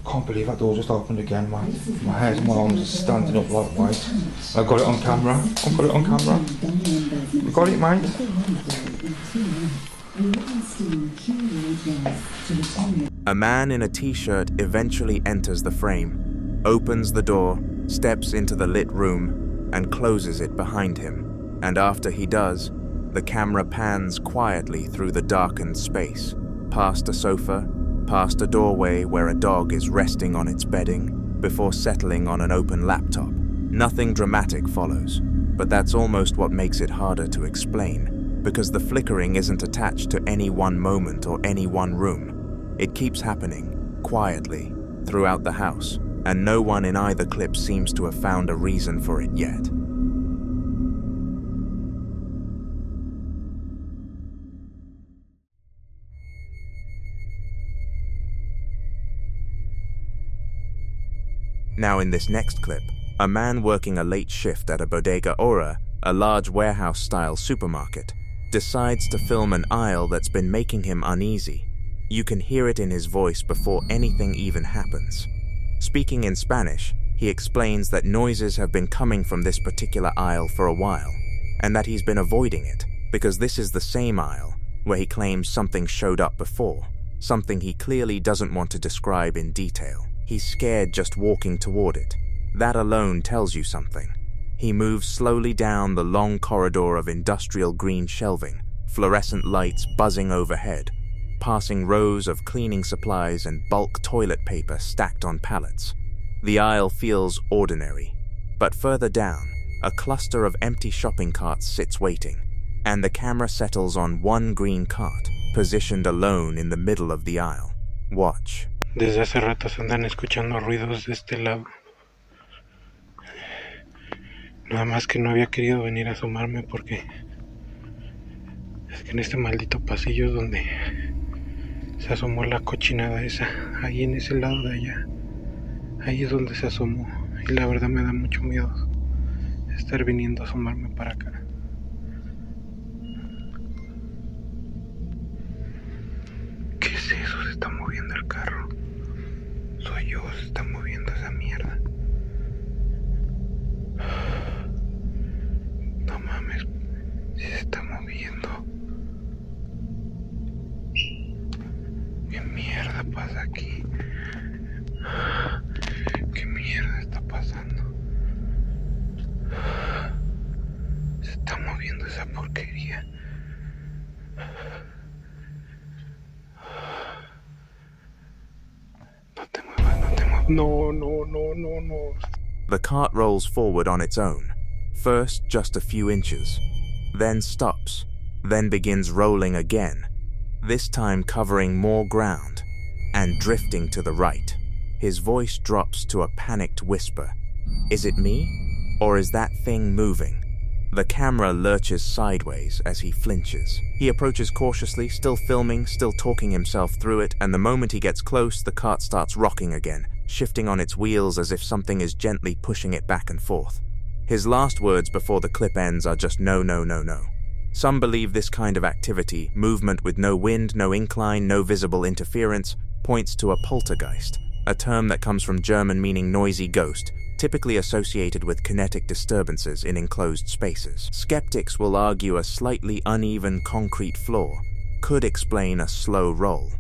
Can't believe that door just opened again, man. My hairs and my arms are standing up like white. I got it on camera. I got it on camera. You got it, mate? A man in a t-shirt eventually enters the frame, opens the door, steps into the lit room, and closes it behind him. And after he does, the camera pans quietly through the darkened space, past a sofa, past a doorway where a dog is resting on its bedding, before settling on an open laptop. Nothing dramatic follows, but that's almost what makes it harder to explain, because the flickering isn't attached to any one moment or any one room. It keeps happening, quietly, throughout the house, and no one in either clip seems to have found a reason for it yet. Now in this next clip, a man working a late shift at a bodega ora, a large warehouse-style supermarket, decides to film an aisle that's been making him uneasy. You can hear it in his voice before anything even happens. Speaking in Spanish, he explains that noises have been coming from this particular aisle for a while, and that he's been avoiding it because this is the same aisle where he claims something showed up before, something he clearly doesn't want to describe in detail. He's scared just walking toward it. That alone tells you something. He moves slowly down the long corridor of industrial green shelving, fluorescent lights buzzing overhead, passing rows of cleaning supplies and bulk toilet paper stacked on pallets. The aisle feels ordinary, but further down, a cluster of empty shopping carts sits waiting, and the camera settles on one green cart, positioned alone in the middle of the aisle. Watch. Desde hace rato se andan escuchando ruidos de este lado. Nada más que no había querido venir a asomarme porque es que en este maldito pasillo es donde se asomó la cochinada esa, ahí en ese lado de allá. Ahí es donde se asomó y la verdad me da mucho miedo estar viniendo a asomarme para acá. ¿Qué es eso? Se está moviendo el carro. Soy yo, se está moviendo esa mierda. No mames, si se está moviendo. pasa aquí? ¿Qué mierda está pasando? Se está moviendo esa porquería. No te muevas, no te muevas. No, no, no, no, no. The cart rolls forward on its own, first just a few inches, then stops, then begins rolling again, this time covering more ground, and drifting to the right. His voice drops to a panicked whisper. Is it me? Or is that thing moving? The camera lurches sideways as he flinches. He approaches cautiously, still filming, still talking himself through it, and the moment he gets close, the cart starts rocking again, shifting on its wheels as if something is gently pushing it back and forth. His last words before the clip ends are just no, no, no, no. Some believe this kind of activity, movement with no wind, no incline, no visible interference, points to a poltergeist, a term that comes from German meaning noisy ghost, typically associated with kinetic disturbances in enclosed spaces. Skeptics will argue a slightly uneven concrete floor could explain a slow roll,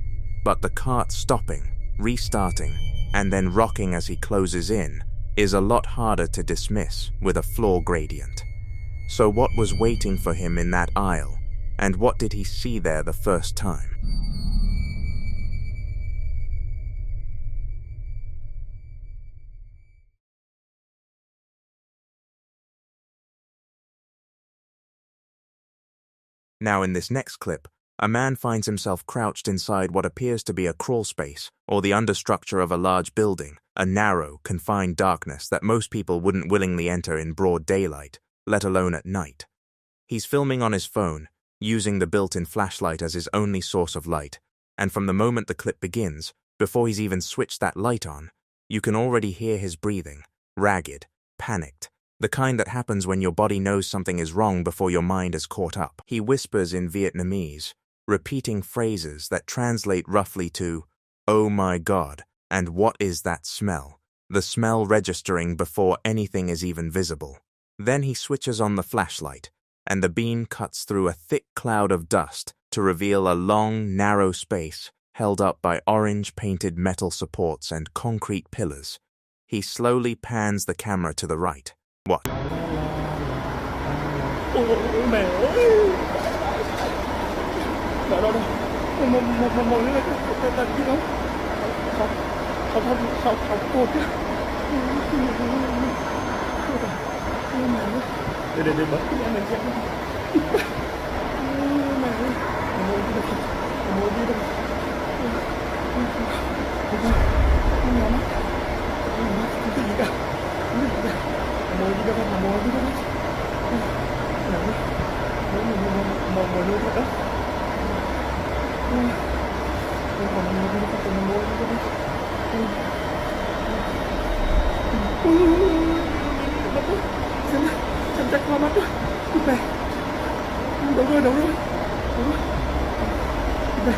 but the cart stopping, restarting, and then rocking as he closes in is a lot harder to dismiss with a floor gradient. So what was waiting for him in that aisle, and what did he see there the first time? Now in this next clip, a man finds himself crouched inside what appears to be a crawl space or the understructure of a large building, a narrow, confined darkness that most people wouldn't willingly enter in broad daylight, let alone at night. He's filming on his phone, using the built-in flashlight as his only source of light, and from the moment the clip begins, before he's even switched that light on, you can already hear his breathing, ragged, panicked, the kind that happens when your body knows something is wrong before your mind has caught up. He whispers in Vietnamese, repeating phrases that translate roughly to, "Oh my God, and what is that smell?" The smell registering before anything is even visible. Then he switches on the flashlight, and the beam cuts through a thick cloud of dust to reveal a long, narrow space held up by orange-painted metal supports and concrete pillars. He slowly pans the camera to the right. What? Mẹ ơi! Đó, đó, đó. Một cái gì đó. Sáu cột chứ. Để bật cái em mình xem. Mẹ ơi. Ngồi đi đâu. Ngồi đi đâu. Không nhắm. Không cái gì cả. Ngồi đi đâu. Ngồi đi đâu. Ngồi luôn thật đó. Xem chắc qua mắt đó. Này. Đúng rồi. Đúng rồi. Đây.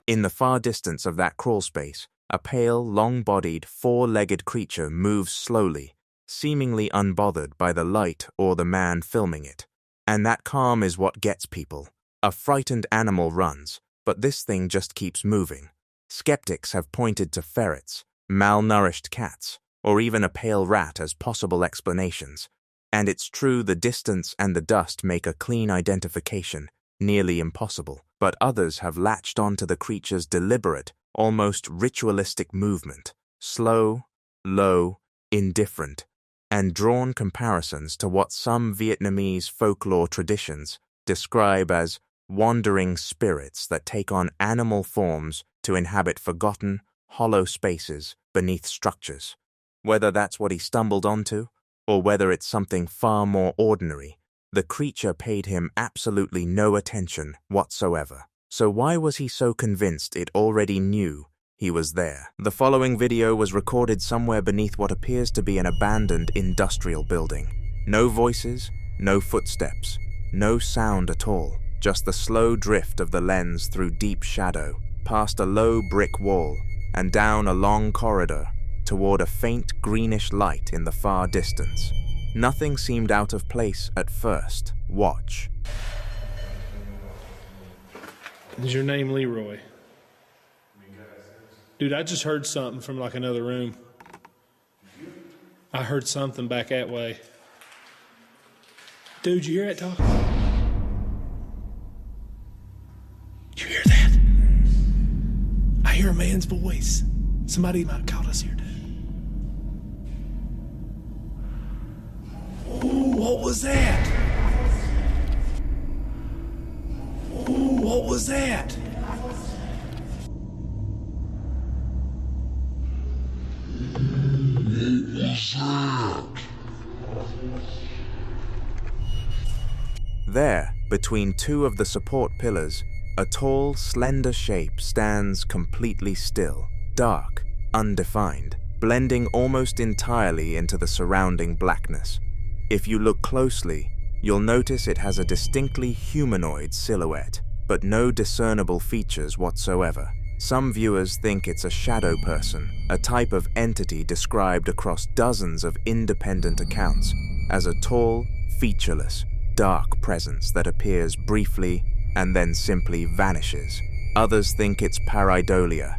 In the far distance of that crawl space, a pale, long-bodied, four-legged creature moves slowly, seemingly unbothered by the light or the man filming it. And that calm is what gets people. A frightened animal runs, but this thing just keeps moving. Skeptics have pointed to ferrets, malnourished cats, or even a pale rat as possible explanations. And it's true the distance and the dust make a clean identification nearly impossible, but others have latched onto the creature's deliberate, almost ritualistic movement, slow, low, indifferent, and drawn comparisons to what some Vietnamese folklore traditions describe as wandering spirits that take on animal forms to inhabit forgotten, hollow spaces beneath structures. Whether that's what he stumbled onto, or whether it's something far more ordinary, the creature paid him absolutely no attention whatsoever. So why was he so convinced it already knew he was there? The following video was recorded somewhere beneath what appears to be an abandoned industrial building. No voices, no footsteps, no sound at all. Just the slow drift of the lens through deep shadow, past a low brick wall, and down a long corridor toward a faint greenish light in the far distance. Nothing seemed out of place at first. Watch. Is your name Leroy? Dude, I just heard something from like another room. I heard something back that way. Dude, you hear that talking? You hear that? I hear a man's voice. Somebody might call us here, dude. Ooh, what was that? Ooh, what was that? There, between two of the support pillars, a tall, slender shape stands completely still, dark, undefined, blending almost entirely into the surrounding blackness. If you look closely, you'll notice it has a distinctly humanoid silhouette, but no discernible features whatsoever. Some viewers think it's a shadow person, a type of entity described across dozens of independent accounts as a tall, featureless, dark presence that appears briefly and then simply vanishes. Others think it's pareidolia,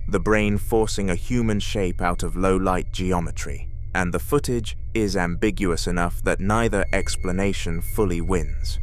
the brain forcing a human shape out of low-light geometry, and the footage is ambiguous enough that neither explanation fully wins.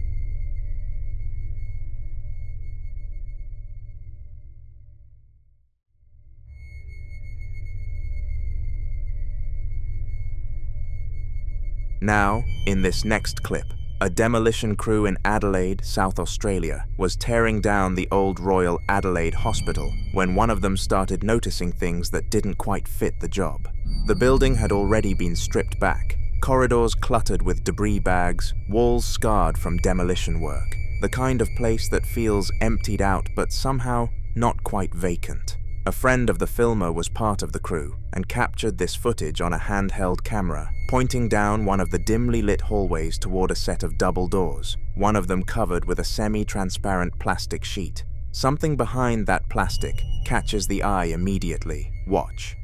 Now, in this next clip, a demolition crew in Adelaide, South Australia, was tearing down the old Royal Adelaide Hospital when one of them started noticing things that didn't quite fit the job. The building had already been stripped back, corridors cluttered with debris bags, walls scarred from demolition work, the kind of place that feels emptied out but somehow not quite vacant. A friend of the filmer was part of the crew and captured this footage on a handheld camera, pointing down one of the dimly lit hallways toward a set of double doors, one of them covered with a semi-transparent plastic sheet. Something behind that plastic catches the eye immediately. Watch.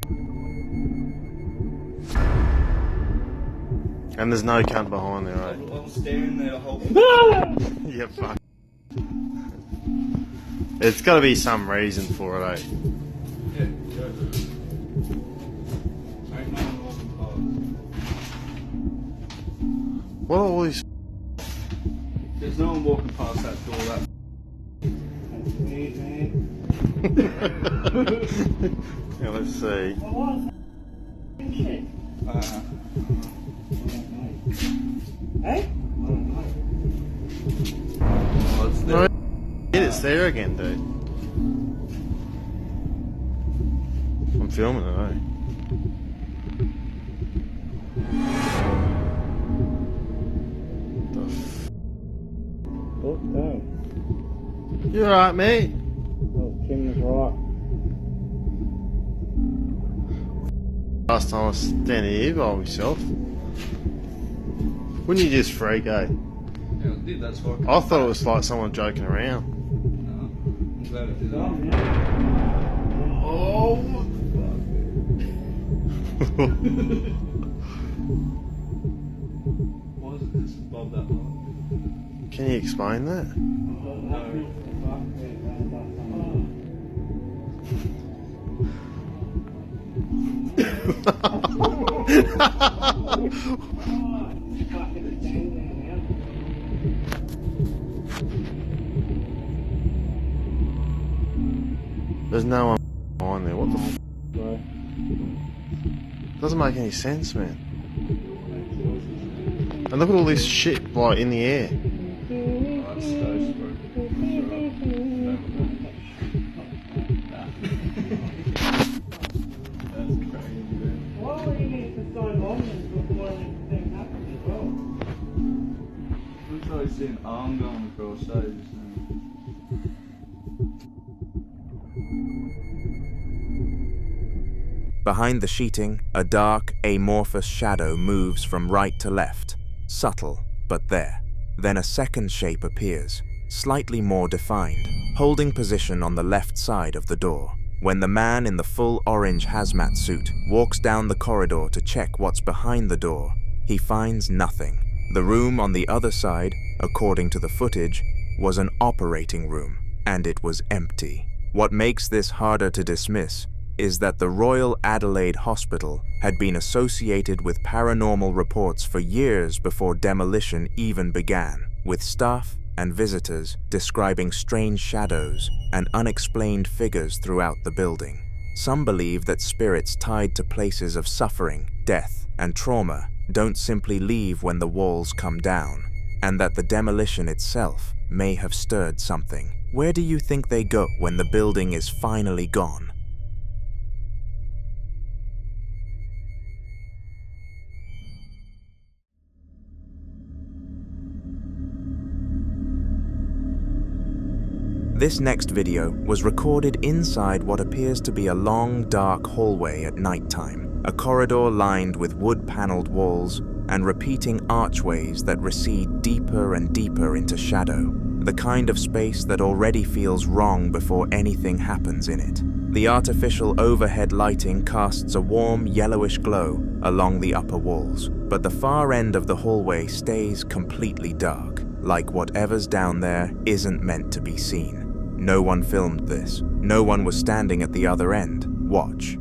And there's no cunt behind there, right? I'm staring there the whole Yeah, fuck. It's gotta be some reason for it, eh? What are all these? There's no one walking past that door. Yeah, let's see. Hey? No, it's there again, dude. I'm filming it, eh? Look down. You alright, mate? Oh, Kim was right. Last time I was standing here by myself. Wouldn't you just freak, eh? Yeah, I did, that's why. I thought it was like someone joking around. No, I'm glad it did. Oh! Why is it this above that line? Can you explain that? There's no one behind there. What the f? Doesn't make any sense, man. And look at all this shit like in the air. Looks like I see an arm going across those. Behind the sheeting, a dark, amorphous shadow moves from right to left, subtle, but there. Then a second shape appears, slightly more defined, holding position on the left side of the door. When the man in the full orange hazmat suit walks down the corridor to check what's behind the door, he finds nothing. The room on the other side, according to the footage, was an operating room, and it was empty. What makes this harder to dismiss is that the Royal Adelaide Hospital had been associated with paranormal reports for years before demolition even began, with staff and visitors describing strange shadows and unexplained figures throughout the building. Some believe that spirits tied to places of suffering, death, and trauma don't simply leave when the walls come down, and that the demolition itself may have stirred something. Where do you think they go when the building is finally gone? This next video was recorded inside what appears to be a long, dark hallway at nighttime, a corridor lined with wood-paneled walls and repeating archways that recede deeper and deeper into shadow, the kind of space that already feels wrong before anything happens in it. The artificial overhead lighting casts a warm, yellowish glow along the upper walls, but the far end of the hallway stays completely dark, like whatever's down there isn't meant to be seen. No one filmed this. No one was standing at the other end. Watch.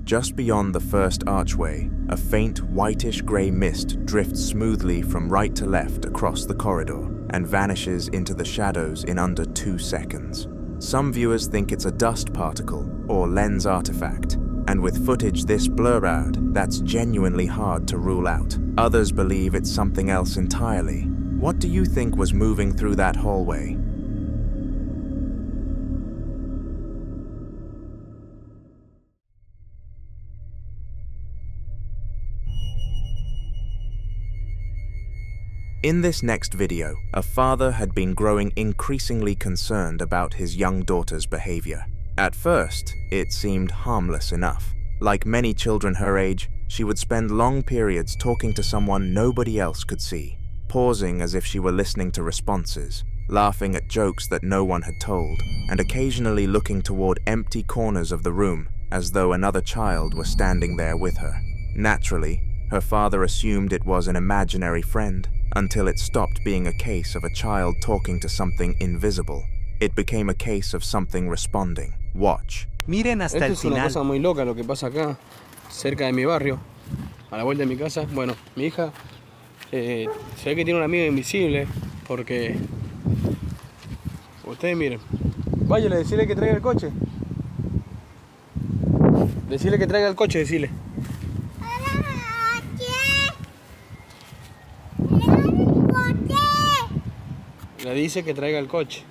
Just beyond the first archway, a faint whitish-gray mist drifts smoothly from right to left across the corridor and vanishes into the shadows in under 2 seconds. Some viewers think it's a dust particle or lens artifact, and with footage this blurred, that's genuinely hard to rule out. Others believe it's something else entirely. What do you think was moving through that hallway? In this next video, a father had been growing increasingly concerned about his young daughter's behavior. At first, it seemed harmless enough. Like many children her age, she would spend long periods talking to someone nobody else could see, pausing as if she were listening to responses, laughing at jokes that no one had told, and occasionally looking toward empty corners of the room as though another child were standing there with her. Naturally, her father assumed it was an imaginary friend, until it stopped being a case of a child talking to something invisible. It became a case of something responding. Watch. Miren hasta el final. Esto es una cosa muy loca lo que pasa acá, cerca de mi barrio, a la vuelta de mi casa. Bueno, mi hija se ve que tiene un amigo invisible, porque ustedes miren. Váyale, decirle que traiga el coche. Decirle que traiga el coche, decirle. Le dice que traiga el coche.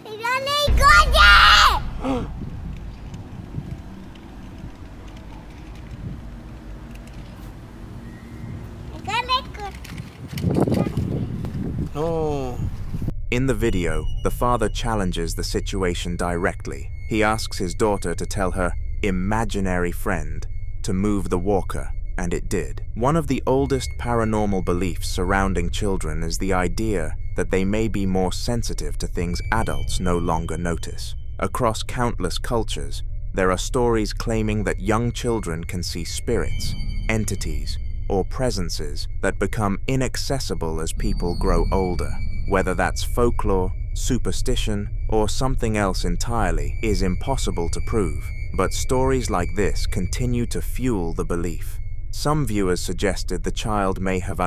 ¡Dale el coche! No. In the video, the father challenges the situation directly. He asks his daughter to tell her imaginary friend to move the walker, and it did. One of the oldest paranormal beliefs surrounding children is the idea that they may be more sensitive to things adults no longer notice. Across countless cultures, there are stories claiming that young children can see spirits, entities, or presences that become inaccessible as people grow older. Whether that's folklore, superstition, or something else entirely is impossible to prove, but stories like this continue to fuel the belief. Some viewers suggested the child may have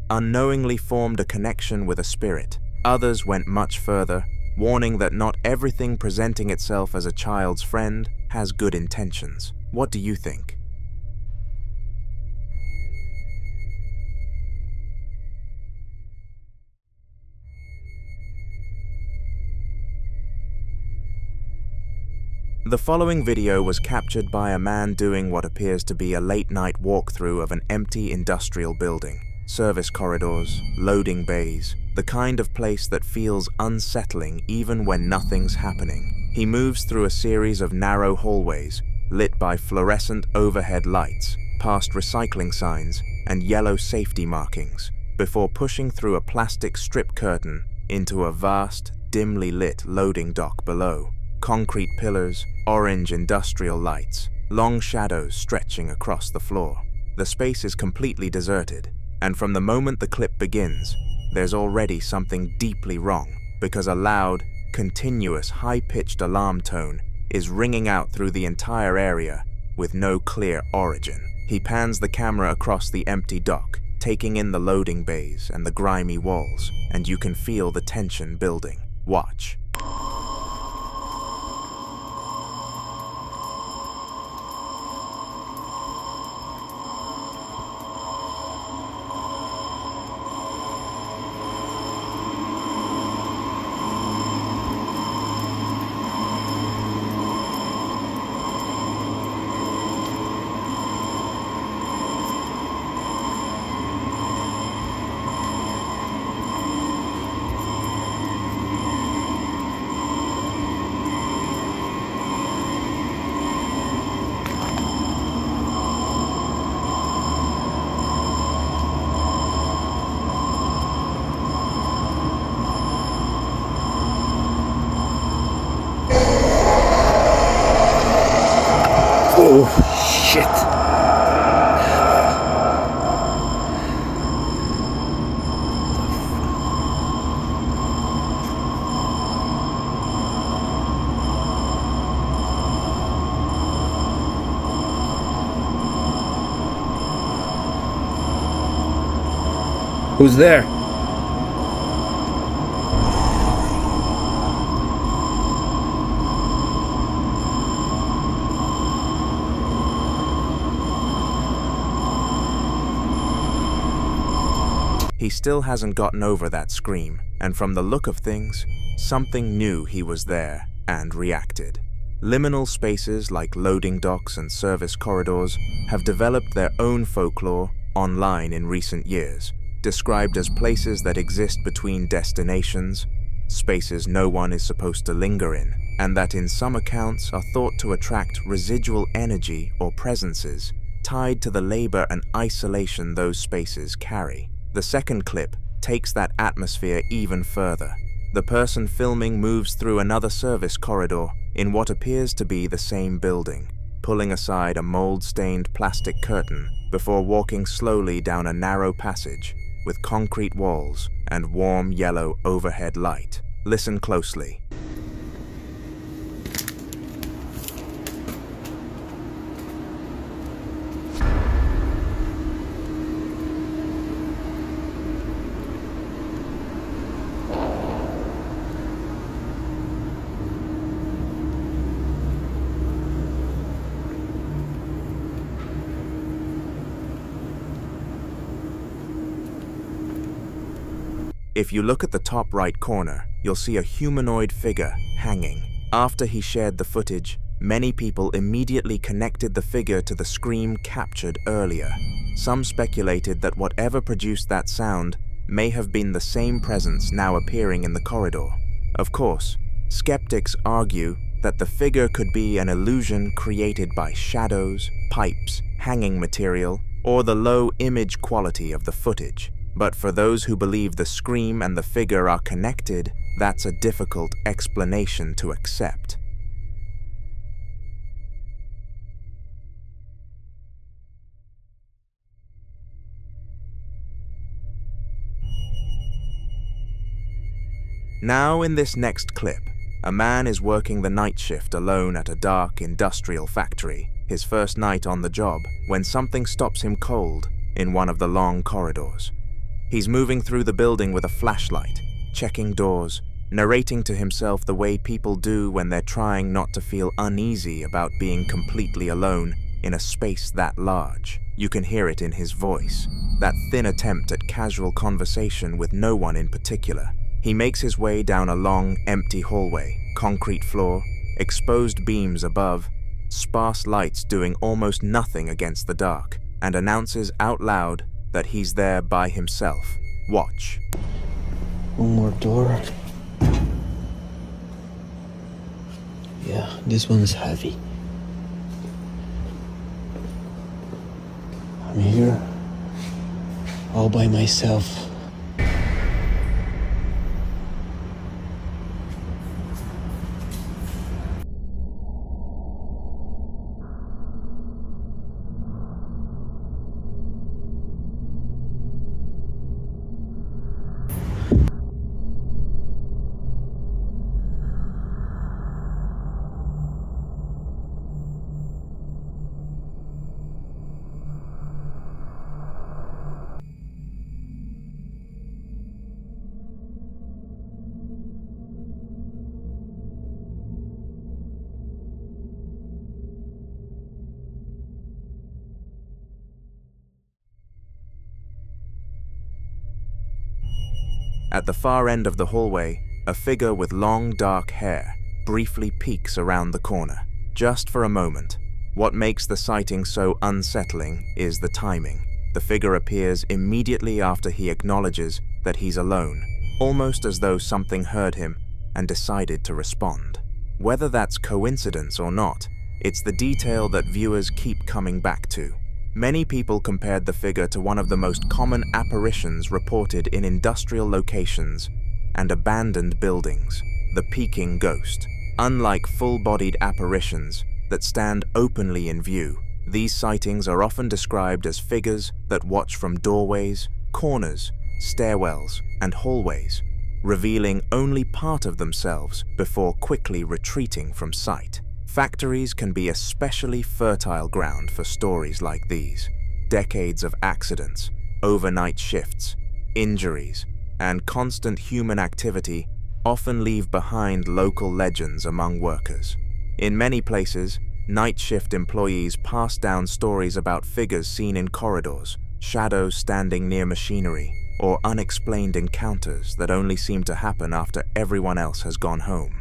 unknowingly formed a connection with a spirit. Others went much further, warning that not everything presenting itself as a child's friend has good intentions. What do you think? The following video was captured by a man doing what appears to be a late-night walkthrough of an empty industrial building. Service corridors, loading bays, the kind of place that feels unsettling even when nothing's happening. He moves through a series of narrow hallways, lit by fluorescent overhead lights, past recycling signs and yellow safety markings, before pushing through a plastic strip curtain into a vast, dimly lit loading dock below. Concrete pillars, orange industrial lights, long shadows stretching across the floor. The space is completely deserted, and from the moment the clip begins, there's already something deeply wrong, because a loud, continuous, high-pitched alarm tone is ringing out through the entire area with no clear origin. He pans the camera across the empty dock, taking in the loading bays and the grimy walls, and you can feel the tension building. Watch. Oh, shit. Who's there? He still hasn't gotten over that scream, and from the look of things, something knew he was there and reacted. Liminal spaces like loading docks and service corridors have developed their own folklore online in recent years, described as places that exist between destinations, spaces no one is supposed to linger in, and that in some accounts are thought to attract residual energy or presences tied to the labor and isolation those spaces carry. The second clip takes that atmosphere even further. The person filming moves through another service corridor in what appears to be the same building, pulling aside a mold-stained plastic curtain before walking slowly down a narrow passage with concrete walls and warm yellow overhead light. Listen closely. If you look at the top right corner, you'll see a humanoid figure hanging. After he shared the footage, many people immediately connected the figure to the scream captured earlier. Some speculated that whatever produced that sound may have been the same presence now appearing in the corridor. Of course, skeptics argue that the figure could be an illusion created by shadows, pipes, hanging material, or the low image quality of the footage. But for those who believe the scream and the figure are connected, that's a difficult explanation to accept. Now in this next clip, a man is working the night shift alone at a dark industrial factory, his first night on the job, when something stops him cold in one of the long corridors. He's moving through the building with a flashlight, checking doors, narrating to himself the way people do when they're trying not to feel uneasy about being completely alone in a space that large. You can hear it in his voice, that thin attempt at casual conversation with no one in particular. He makes his way down a long, empty hallway, concrete floor, exposed beams above, sparse lights doing almost nothing against the dark, and announces out loud that he's there by himself. Watch. One more door. Yeah, this one's heavy. I'm here, all by myself. At the far end of the hallway, a figure with long dark hair briefly peeks around the corner, just for a moment. What makes the sighting so unsettling is the timing. The figure appears immediately after he acknowledges that he's alone, almost as though something heard him and decided to respond. Whether that's coincidence or not, it's the detail that viewers keep coming back to. Many people compared the figure to one of the most common apparitions reported in industrial locations and abandoned buildings, the peeking ghost. Unlike full-bodied apparitions that stand openly in view, these sightings are often described as figures that watch from doorways, corners, stairwells, and hallways, revealing only part of themselves before quickly retreating from sight. Factories can be especially fertile ground for stories like these. Decades of accidents, overnight shifts, injuries, and constant human activity often leave behind local legends among workers. In many places, night shift employees pass down stories about figures seen in corridors, shadows standing near machinery, or unexplained encounters that only seem to happen after everyone else has gone home.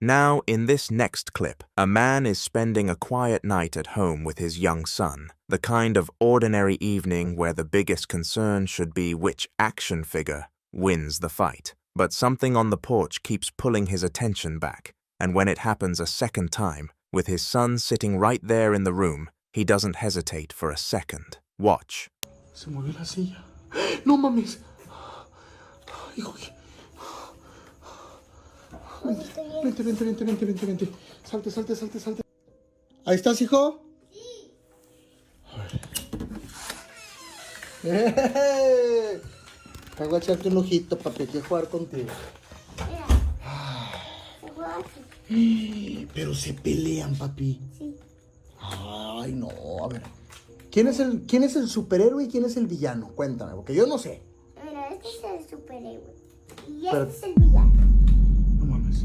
Now, in this next clip, a man is spending a quiet night at home with his young son, the kind of ordinary evening where the biggest concern should be which action figure wins the fight. But something on the porch keeps pulling his attention back, and when it happens a second time, with his son sitting right there in the room, he doesn't hesitate for a second. Watch. Se movió la silla. No mames. Hijo, vente. Salte. ¿Ahí estás, hijo? Sí. Te voy a echarte un ojito, papi. Quiero jugar contigo. Pero se pelean, papi. Sí. Ay, no. A ver. ¿Quién es el superhéroe y quién es el villano? Cuéntame, porque yo no sé. Mira, este es el superhéroe. Y Pero- este es el villano. No mames.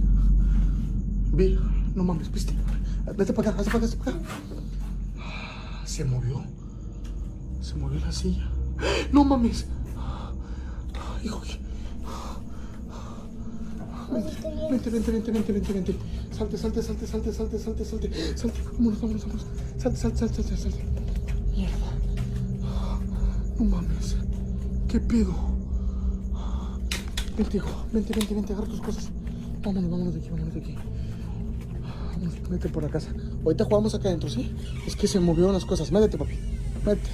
No mames, viste. Vete para acá, hazte para acá. Se movió la silla. No mames. Hijo. Vente. Salte. Vámonos. Salte. Mierda. No mames. ¿Qué pedo? Vente, hijo. Vente, agarra tus cosas. Vámonos de aquí. Vámonos, vete por la casa. Ahorita jugamos acá adentro, ¿sí? Es que se movieron las cosas. Métete, papi. Métete.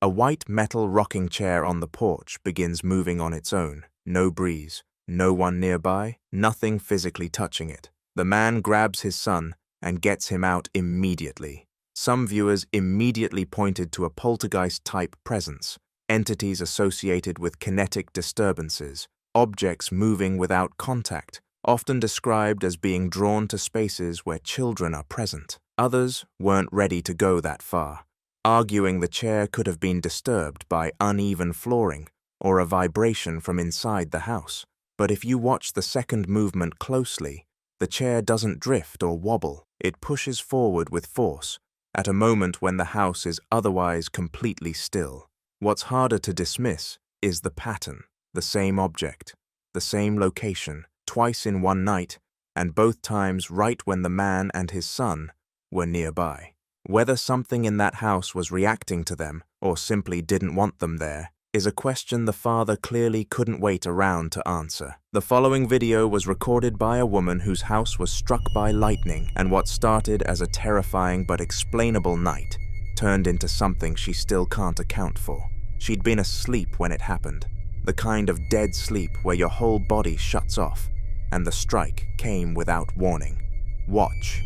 A white metal rocking chair on the porch begins moving on its own. No breeze, no one nearby, nothing physically touching it. The man grabs his son and gets him out immediately. Some viewers immediately pointed to a poltergeist-type presence, entities associated with kinetic disturbances, objects moving without contact, often described as being drawn to spaces where children are present. Others weren't ready to go that far, arguing the chair could have been disturbed by uneven flooring or a vibration from inside the house. But if you watch the second movement closely, the chair doesn't drift or wobble. It pushes forward with force, at a moment when the house is otherwise completely still. What's harder to dismiss is the pattern, the same object, the same location, twice in one night, and both times right when the man and his son were nearby. Whether something in that house was reacting to them or simply didn't want them there is a question the father clearly couldn't wait around to answer. The following video was recorded by a woman whose house was struck by lightning, and what started as a terrifying but explainable night turned into something she still can't account for. She'd been asleep when it happened, the kind of dead sleep where your whole body shuts off, and the strike came without warning. Watch.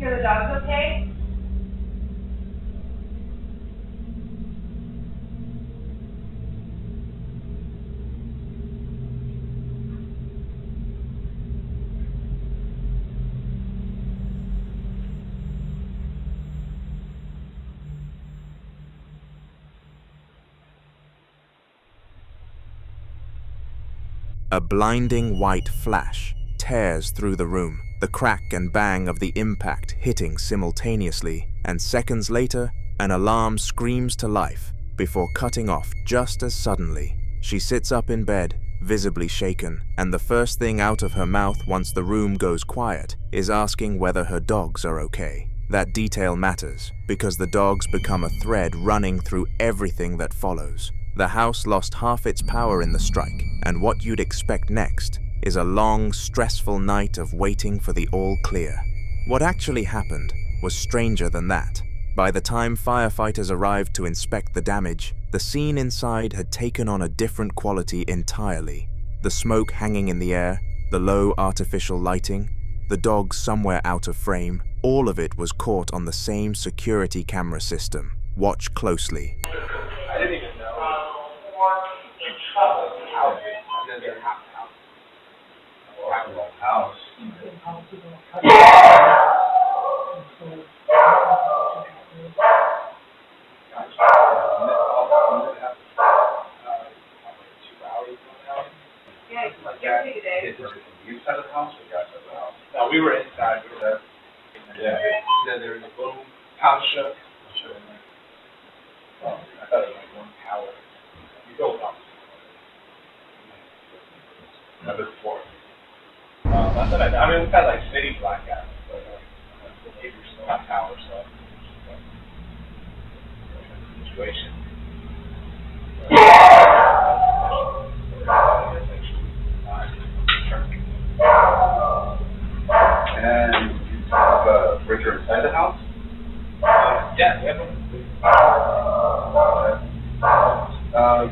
Are the dogs okay? A blinding white flash tears through the room, the crack and bang of the impact hitting simultaneously, and seconds later, an alarm screams to life before cutting off just as suddenly. She sits up in bed, visibly shaken, and the first thing out of her mouth once the room goes quiet is asking whether her dogs are okay. That detail matters because the dogs become a thread running through everything that follows. The house lost half its power in the strike, and what you'd expect next is a long, stressful night of waiting for the all clear. What actually happened was stranger than that. By the time firefighters arrived to inspect the damage, the scene inside had taken on a different quality entirely. The smoke hanging in the air, the low artificial lighting, the dogs somewhere out of frame, all of it was caught on the same security camera system. Watch closely. I didn't even know. House. No, we were inside. We were there. Yeah. Then there was a little house shook. I thought it was like one tower. You go up. Number 4. That's what I mean, we've had like city blackouts, but the neighbors still have power, so situation. And you have a breaker inside the house? Yeah, we have one.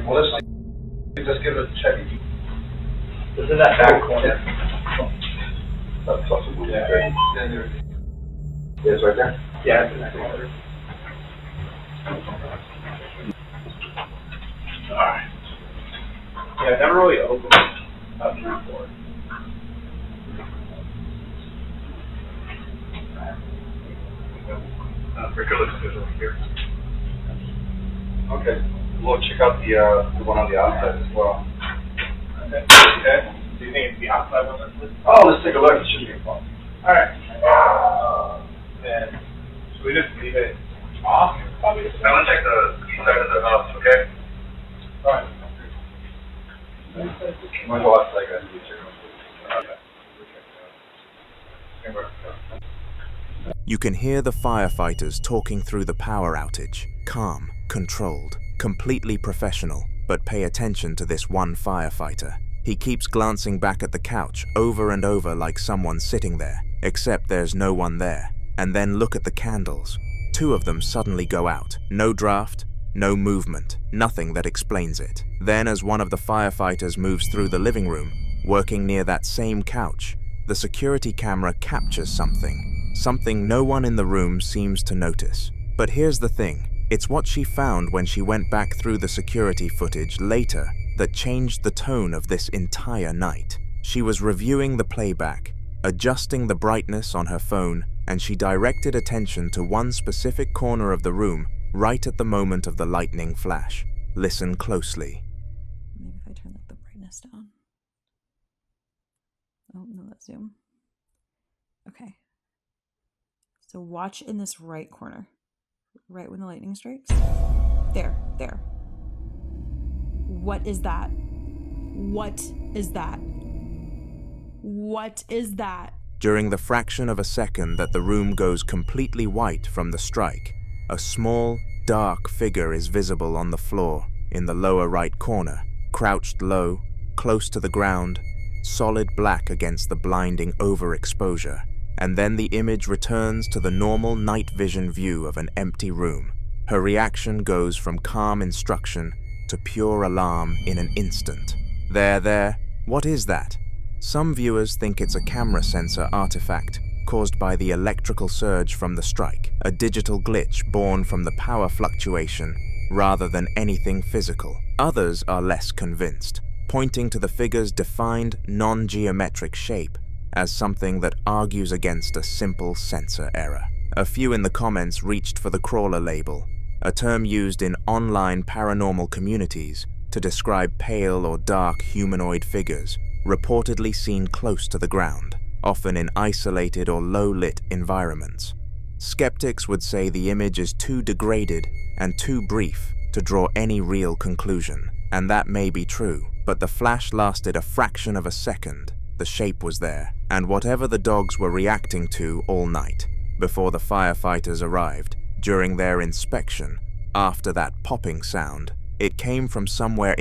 Well, let's just give it a check. It's in that back corner. That's possible. Yeah, there. Yes, right there? Yeah, it's in that corner. Alright. Yeah, it never really opened up through 4. Breaker looks good over here. Okay. We'll check out the one on the outside as well. Okay. Do you think it's the outside one that's listed? Oh, let's take a look. It should be fun. Alright. And should we just leave it off? I'm gonna check the inside of the house, okay? Alright. My boss, like, I need to check. You can hear the firefighters talking through the power outage. Calm, controlled, completely professional, but pay attention to this one firefighter. He keeps glancing back at the couch over and over like someone's sitting there, except there's no one there. And then look at the candles. 2 of them suddenly go out. No draft, no movement, nothing that explains it. Then as one of the firefighters moves through the living room, working near that same couch, the security camera captures something no one in the room seems to notice. But here's the thing, it's what she found when she went back through the security footage later that changed the tone of this entire night. She was reviewing the playback, adjusting the brightness on her phone, and she directed attention to one specific corner of the room right at the moment of the lightning flash. Listen closely. Maybe if I turn the brightness down. Oh, no, that's zoom. Okay. So watch in this right corner. Right when the lightning strikes. There. What is that? What is that? What is that? During the fraction of a second that the room goes completely white from the strike, a small, dark figure is visible on the floor in the lower right corner, crouched low, close to the ground, solid black against the blinding overexposure. And then the image returns to the normal night vision view of an empty room. Her reaction goes from calm instruction to pure alarm in an instant. There, what is that? Some viewers think it's a camera sensor artifact caused by the electrical surge from the strike, a digital glitch born from the power fluctuation rather than anything physical. Others are less convinced, pointing to the figure's defined non-geometric shape as something that argues against a simple sensor error. A few in the comments reached for the crawler label, a term used in online paranormal communities to describe pale or dark humanoid figures reportedly seen close to the ground, often in isolated or low-lit environments. Skeptics would say the image is too degraded and too brief to draw any real conclusion, and that may be true, but the flash lasted a fraction of a second. The shape was there, and whatever the dogs were reacting to all night, before the firefighters arrived, during their inspection, after that popping sound, it came from somewhere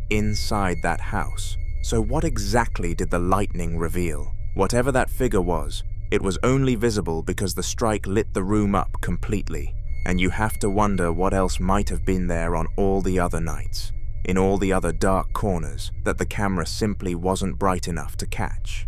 inside that house. So what exactly did the lightning reveal? Whatever that figure was, it was only visible because the strike lit the room up completely, and you have to wonder what else might have been there on all the other nights, in all the other dark corners that the camera simply wasn't bright enough to catch.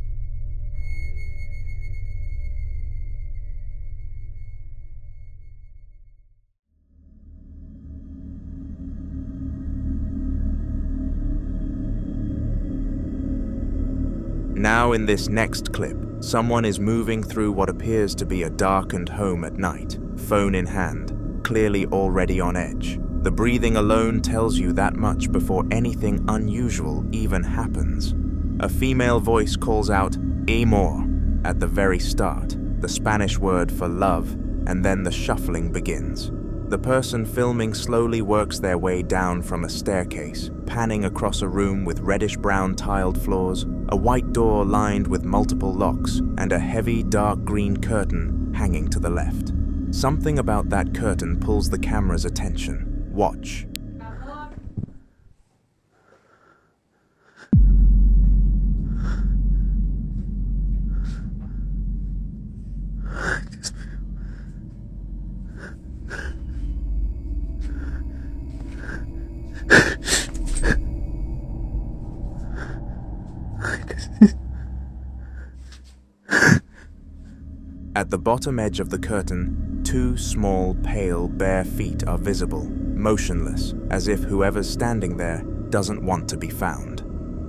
Now in this next clip, someone is moving through what appears to be a darkened home at night, phone in hand, clearly already on edge. The breathing alone tells you that much before anything unusual even happens. A female voice calls out "amor" at the very start, the Spanish word for love, and then the shuffling begins. The person filming slowly works their way down from a staircase, panning across a room with reddish-brown tiled floors, a white door lined with multiple locks, and a heavy dark green curtain hanging to the left. Something about that curtain pulls the camera's attention. Watch. At the bottom edge of the curtain, two small, pale, bare feet are visible, motionless, as if whoever's standing there doesn't want to be found.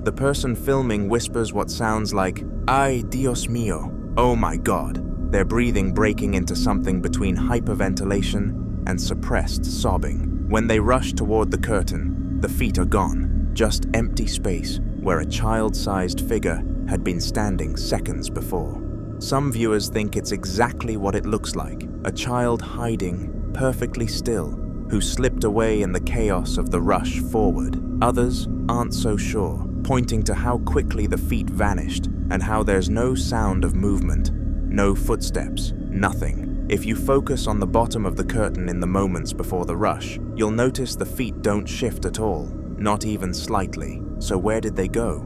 The person filming whispers what sounds like, "Ay, Dios mío, oh my God," their breathing breaking into something between hyperventilation and suppressed sobbing. When they rush toward the curtain, the feet are gone, just empty space, where a child-sized figure had been standing seconds before. Some viewers think it's exactly what it looks like, a child hiding perfectly still, who slipped away in the chaos of the rush forward. Others aren't so sure, pointing to how quickly the feet vanished and how there's no sound of movement, no footsteps, nothing. If you focus on the bottom of the curtain in the moments before the rush, you'll notice the feet don't shift at all, not even slightly. So where did they go?